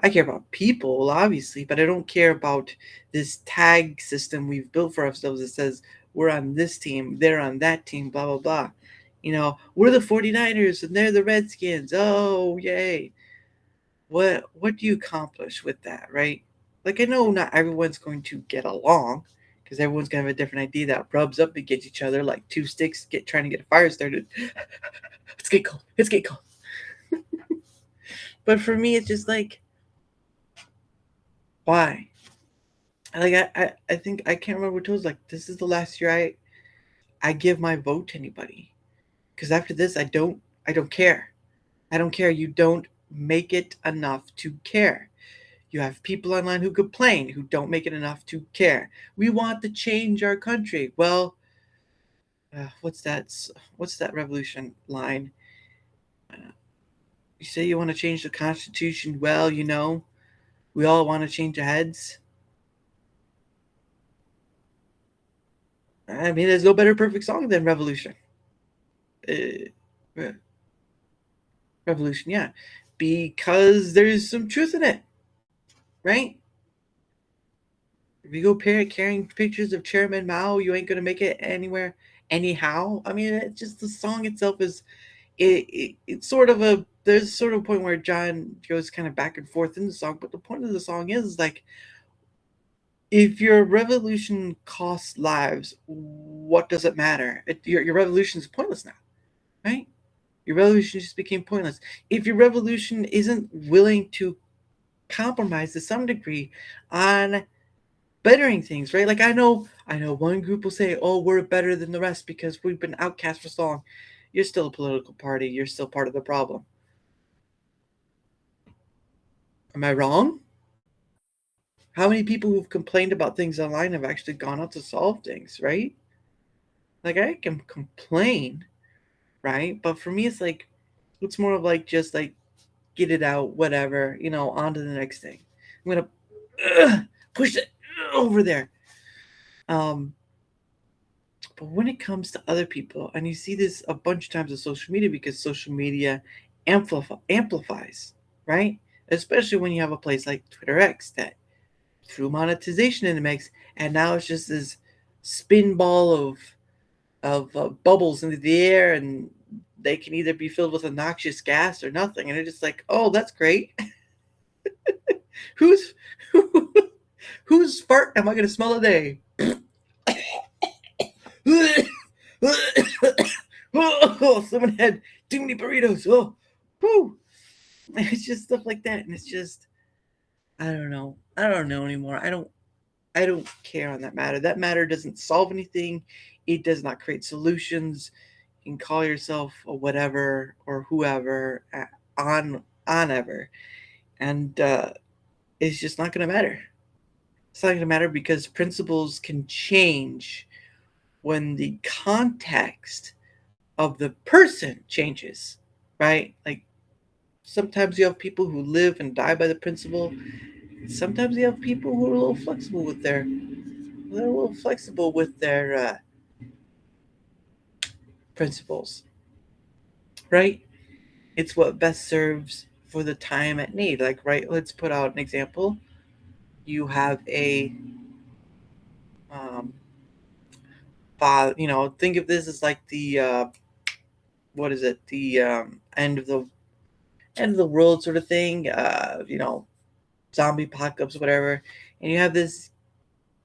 I care about people, obviously, but I don't care about this tag system we've built for ourselves that says we're on this team, they're on that team, blah, blah, blah. We're the 49ers and they're the Redskins. Oh, yay. What do you accomplish with that, right? Like, I know not everyone's going to get along because everyone's going to have a different idea that rubs up against each other like two sticks trying to get a fire started. Let's get cold. Let's get cold. But for me, it's just like, why? Like I think I can't remember what it was like. This is the last year I give my vote to anybody because after this I don't care. I don't care. You don't make it enough to care. You have people online who complain who don't make it enough to care. We want to change our country. Well, what's that revolution line? Uh, you say you want to change the Constitution. Well, we all want to change our heads. I mean, there's no better perfect song than Revolution. Uh, Revolution, yeah, because there's some truth in it, right? If you go carrying pictures of Chairman Mao, you ain't gonna make it anywhere, anyhow. I mean, it's just the song itself is it's sort of a there's sort of a point where John goes kind of back and forth in the song, but the point of the song is like if your revolution costs lives, what does it matter? Your revolution is pointless now, right? Your revolution just became pointless. If your revolution isn't willing to compromise to some degree on bettering things, right? Like I know one group will say, "Oh, we're better than the rest because we've been outcast for so long." You're still a political party. You're still part of the problem. Am I wrong? How many people who've complained about things online have actually gone out to solve things, right? Like I can complain, right? But for me, it's more of like just like get it out, whatever, on to the next thing. I'm gonna push it over there. Um, but when it comes to other people, and you see this a bunch of times on social media because social media amplifies, right? Especially when you have a place like Twitter X that threw monetization in the mix, and now it's just this spin ball of bubbles into the air, and they can either be filled with a noxious gas or nothing, and it's just like, oh, that's great. who's whose fart am I going to smell today? Oh, someone had too many burritos. Oh, whew. It's just stuff like that, and it's just I don't know. I don't know anymore. I don't care on that matter. That matter doesn't solve anything. It does not create solutions. You can call yourself a whatever or whoever on ever, and it's just not going to matter. It's not going to matter because principles can change when the context of the person changes, right? Like sometimes you have people who live and die by the principle. Sometimes you have people who are a little flexible with their principles, right? It's what best serves for the time at need. Like, right? Let's put out an example. You have a um, think of this as like the what is it? The end of the world sort of thing. Zombie apocalypse, whatever. And you have this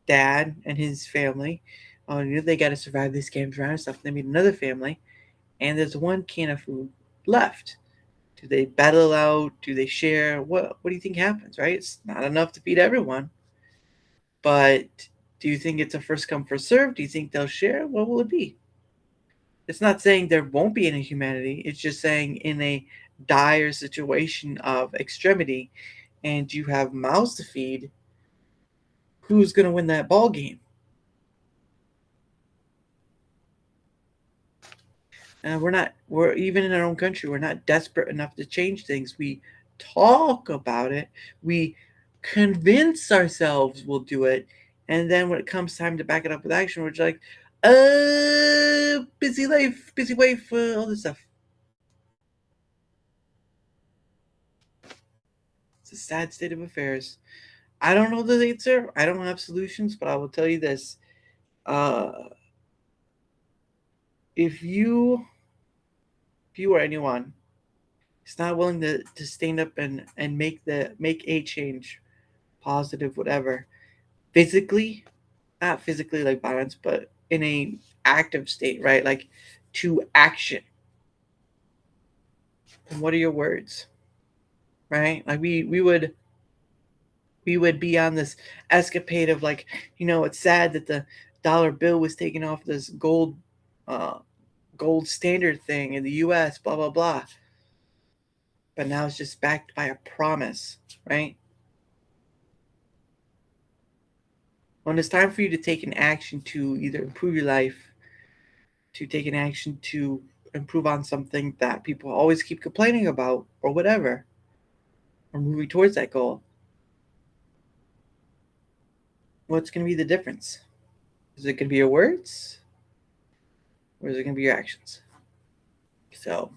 dad and his family. They got to survive these games around and stuff. They meet another family, and there's one can of food left. Do they battle out? Do they share? What do you think happens? Right? It's not enough to feed everyone, but do you think it's a first come first serve? Do you think they'll share? What will it be? It's not saying there won't be any humanity. It's just saying in a dire situation of extremity, and you have mouths to feed, who's going to win that ball game? We're even in our own country, we're not desperate enough to change things. We talk about it, we convince ourselves we'll do it, and then when it comes time to back it up with action, we're just like, busy life, busy wife, all this stuff. It's a sad state of affairs. I don't know the answer. I don't have solutions, but I will tell you this: uh, if you, if you or anyone is not willing to stand up and make a change, positive, whatever, physically, not physically like violence, but in a active state, right? Like to action. And what are your words, right? Like we would be on this escapade of like, it's sad that the dollar bill was taken off this uh, gold standard thing in the U.S. Blah blah blah, but now it's just backed by a promise, right? When it's time for you to take an action to either improve your life, to take an action to improve on something that people always keep complaining about, or whatever, or moving towards that goal, what's going to be the difference? Is it going to be your words, or is it going to be your actions? So,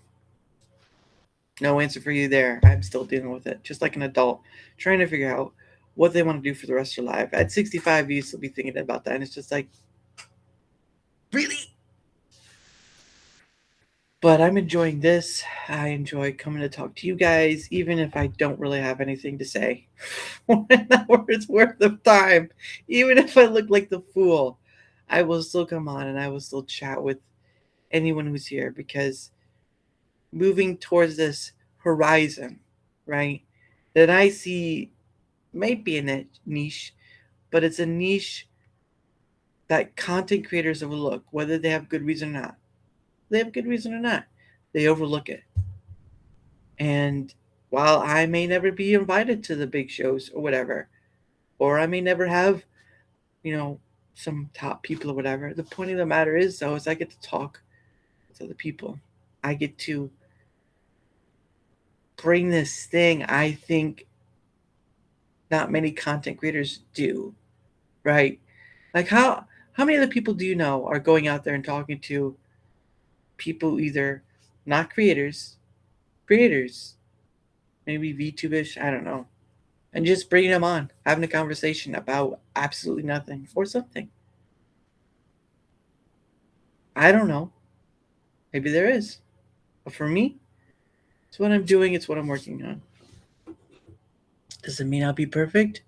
no answer for you there. I'm still dealing with it, just like an adult, trying to figure out what they want to do for the rest of their life. At 65, you still be thinking about that, and it's just like, really? But I'm enjoying this. I enjoy coming to talk to you guys, even if I don't really have anything to say. 1 hour's worth of time. Even if I look like the fool, I will still come on and I will still chat with anyone who's here, because moving towards this horizon, right, that I see might be a niche, but it's a niche that content creators overlook, whether they have good reason or not. They have good reason or not. They overlook it. And while I may never be invited to the big shows or whatever, or I may never have, some top people or whatever, the point of the matter is, though, is I get to talk with other people. I get to bring this thing I think not many content creators do, right? Like how many other people do you know are going out there and talking to people either not creators, maybe VTubish, I don't know, and just bringing them on, having a conversation about absolutely nothing or something. I don't know. Maybe there is. But for me, it's what I'm doing, it's what I'm working on. Does it mean I'll be perfect?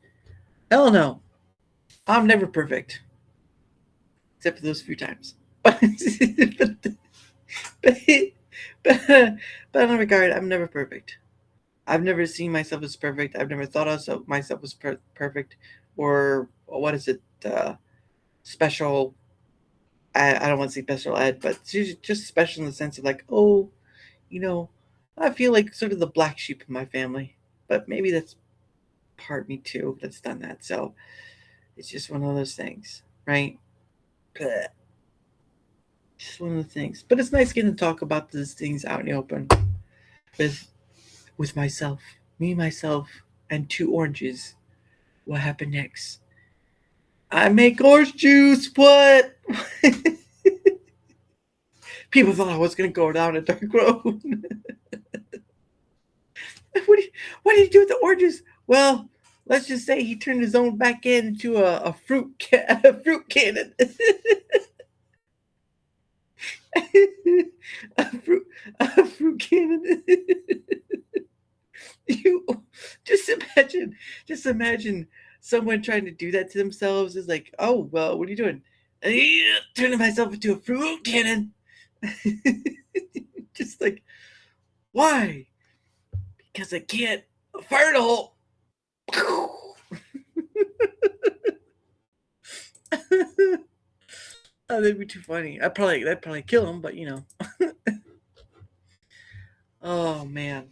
Hell no. I'm never perfect. Except for those few times. But but, but in regard, I'm never perfect. I've never seen myself as perfect. I've never thought of myself as perfect, or what is it? Special. I don't want to say special ed, but just special in the sense of like, oh, you know, I feel like sort of the black sheep of my family. But maybe that's part me too that's done that. So it's just one of those things, right? Blech. Just one of the things. But it's nice getting to talk about these things out in the open with with myself, me, myself, and 2 oranges. What happened next? I make orange juice. What? People thought I was gonna go down a dark road. What did he do with the oranges? Well, let's just say he turned his own back end into a a fruit cannon. A fruit cannon. You just imagine someone trying to do that to themselves is like, oh well, what are you doing? Turning myself into a fruit cannon. Just like, why? Because I can't fertile. Oh, that'd be too funny. That'd probably kill him, but Oh man.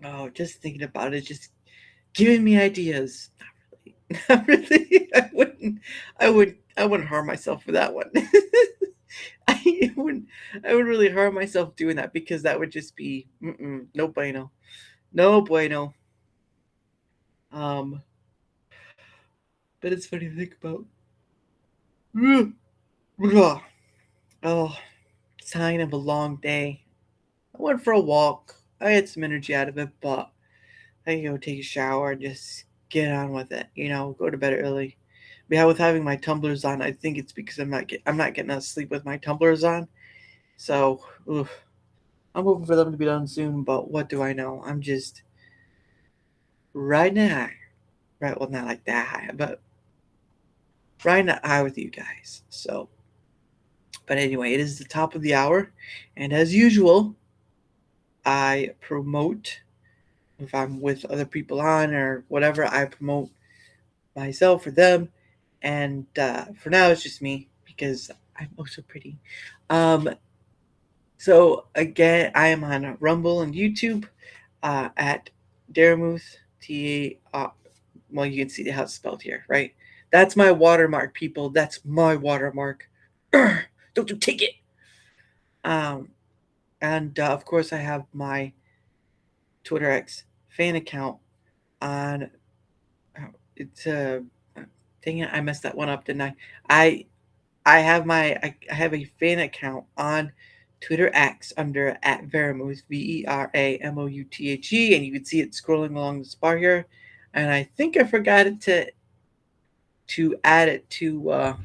Oh, just thinking about it, just giving me ideas. Not really. I wouldn't harm myself for that one. I wouldn't. I would really harm myself doing that, because that would just be no bueno, no bueno. Um, but it's funny to think about. Oh, sign of a long day. I went for a walk. I had some energy out of it, but I can go take a shower and just get on with it. Go to bed early. But yeah, with having my tumblers on, I think it's because I'm not getting enough sleep with my tumblers on. So, oof, I'm hoping for them to be done soon. But what do I know? I'm just riding it high. Right? Well, not like that high, but riding it high with you guys. So, but anyway, it is the top of the hour, and as usual, I promote if I'm with other people on or whatever. I promote myself or them, and for now it's just me because I'm also pretty. Um, so again, I am on Rumble and YouTube at Daramouthe. Well, you can see how it's spelled here, right? That's my watermark, people. That's my watermark. Don't you take it? Um, and of course, I have my Twitter X fan account on. It's dang it, I messed that one up, didn't I? I I have a fan account on Twitter X under at Veramouth VERAMOUTHE, and you can see it scrolling along this bar here. And I think I forgot it to add it to.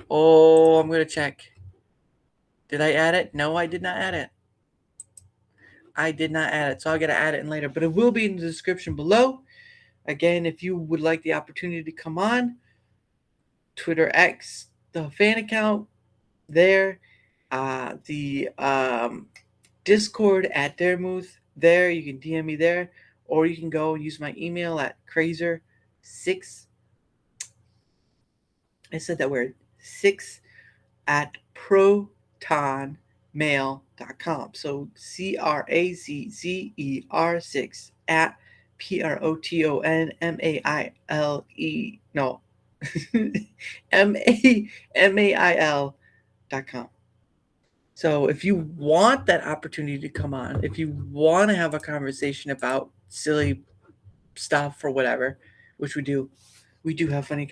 Oh, I'm gonna check. Did I add it? No, I did not add it. I did not add it, so I gotta add it in later. But it will be in the description below. Again, if you would like the opportunity to come on Twitter X, the fan account there, the Discord at Daramouthe there. You can DM me there, or you can go and use my email at crazer6. I said that word 6 at protonmail.com. So CRAZZER 6 at PROTONMAILE. No. MAMAIL.com. So if you want that opportunity to come on, if you want to have a conversation about silly stuff or whatever, which we do have we do have fun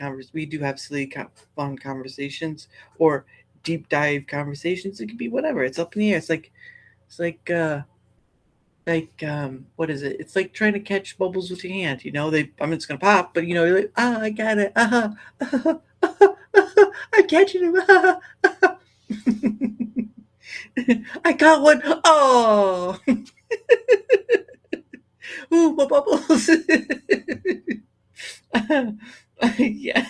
conversations or deep dive conversations. It could be whatever. It's up in the air. It's what is it? It's like trying to catch bubbles with your hand. It's gonna pop, but you're like, I got it. I'm catching him. I got one. Oh, ooh, my bubbles. Yeah.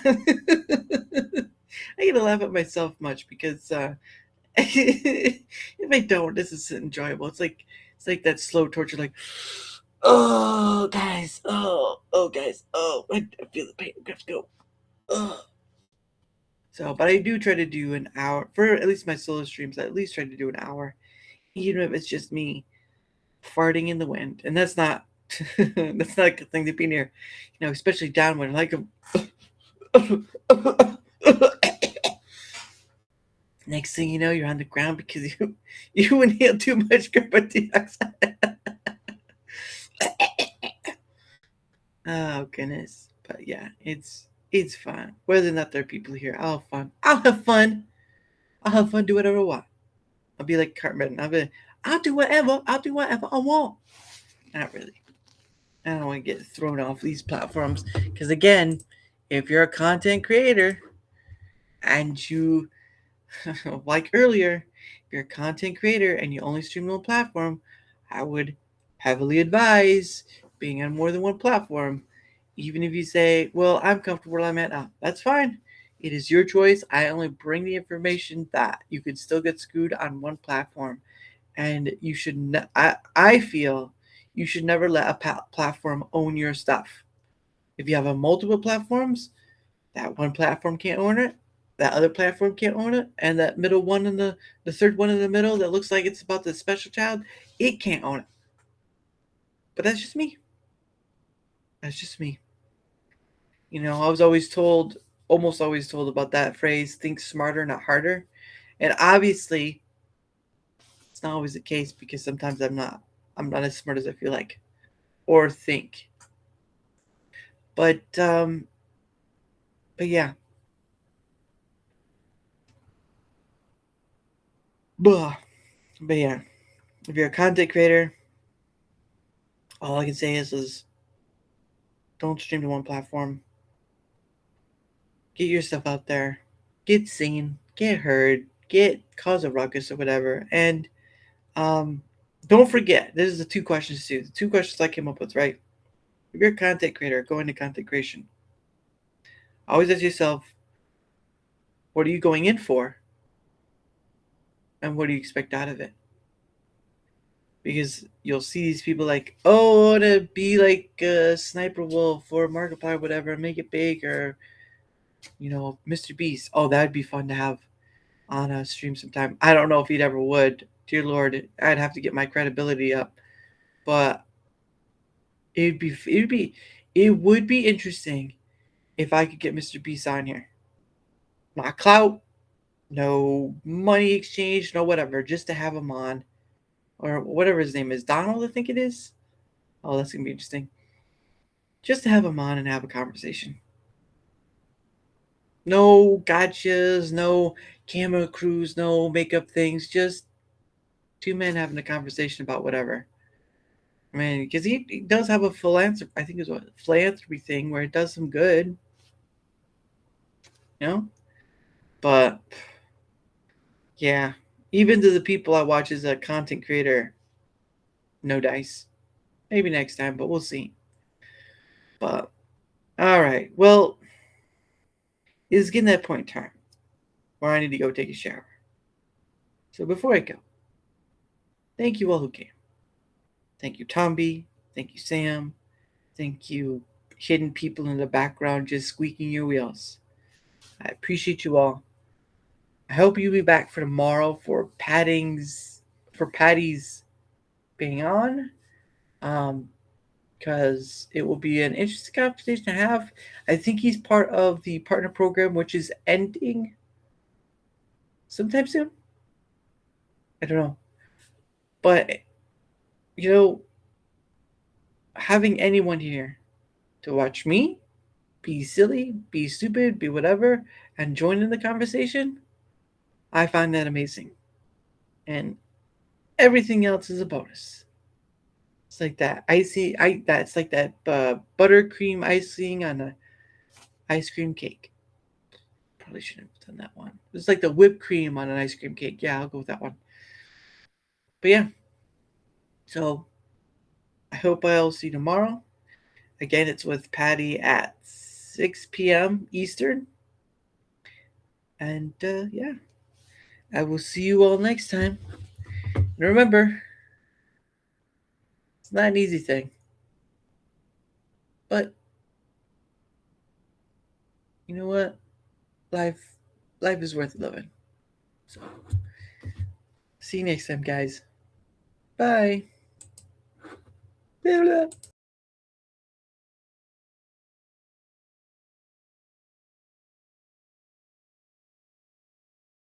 I gotta laugh at myself much because if I don't, this is enjoyable. It's like that slow torture, like, oh guys, oh guys, I feel the pain. We have to go. Oh. So, but I do try to do an hour for at least my solo streams. I at least try to do an hour, even if it's just me farting in the wind, and that's not that's not a good thing to be near, especially downwind. Like next thing you know, you're on the ground because you inhale too much carbon dioxide. Oh goodness, but yeah, it's fun. Whether or not there are people here, I'll have fun. I'll have fun. I'll have fun. Do whatever I want. I'll be like Cartman. I'll do whatever. I'll do whatever I want. Not really. I don't want to get thrown off these platforms because again, if you're a content creator and you like earlier, if you're a content creator and you only stream on one platform, I would heavily advise being on more than one platform. Even if you say, well, I'm comfortable where I'm at now, that's fine. It is your choice. I only bring the information that you could still get screwed on one platform. And you should, I feel you should never let a platform own your stuff. If you have a multiple platforms, that one platform can't own it, that other platform can't own it, and that middle one in the third one in the middle that looks like it's about the special child, it can't own it. But that's just me. That's just me. I was almost always told about that phrase, think smarter, not harder. And obviously, it's not always the case because sometimes I'm not as smart as I feel like or think. But yeah. But yeah, if you're a content creator, all I can say is Don't stream to one platform. Get your stuff out there. Get seen. Get heard. Get cause a ruckus or whatever. And don't forget, this is the two questions too. The two questions I came up with, right? If you're a content creator, go into content creation. Always ask yourself, what are you going in for? And what do you expect out of it? Because you'll see these people like, oh, I want to be like a Sniper Wolf or Markiplier, whatever, and make it big, or Mr. Beast. Oh, that'd be fun to have on a stream sometime. I don't know if he'd ever would. Dear Lord, I'd have to get my credibility up, but it would be interesting if I could get Mr. Beast on here. Not clout, no money exchange, no whatever, just to have him on, or whatever his name is, Donald, I think it is. Oh, that's gonna be interesting. Just to have him on and have a conversation. No gotchas, no camera crews, no makeup things. Just two men having a conversation about whatever. I mean, because he does have a philanthropy. I think it's a philanthropy thing where it does some good. You know, but yeah, even to the people I watch as a content creator, no dice. Maybe next time, but we'll see. But all right, well, it's getting that point in time where I need to go take a shower. So before I go, thank you all who came. Thank you, Tomby. Thank you, Sam. Thank you, hidden people in the background just squeaking your wheels. I appreciate you all. I hope you'll be back for tomorrow for Patty's being on. Because it will be an interesting conversation to have. I think he's part of the partner program, which is ending sometime soon. I don't know. But, having anyone here to watch me be silly, be stupid, be whatever, and join in the conversation, I find that amazing. And everything else is a bonus. It's like that that's like that buttercream icing on a ice cream cake. Probably shouldn't have done that one. It's like the whipped cream on an ice cream cake. Yeah, I'll go with that one. But yeah, so I hope I'll see you tomorrow. Again, it's with Patty at 6 p.m. Eastern. And yeah, I will see you all next time. And remember, it's not an easy thing. But you know what? Life is worth living. So see you next time, guys. Bye. Blah, blah.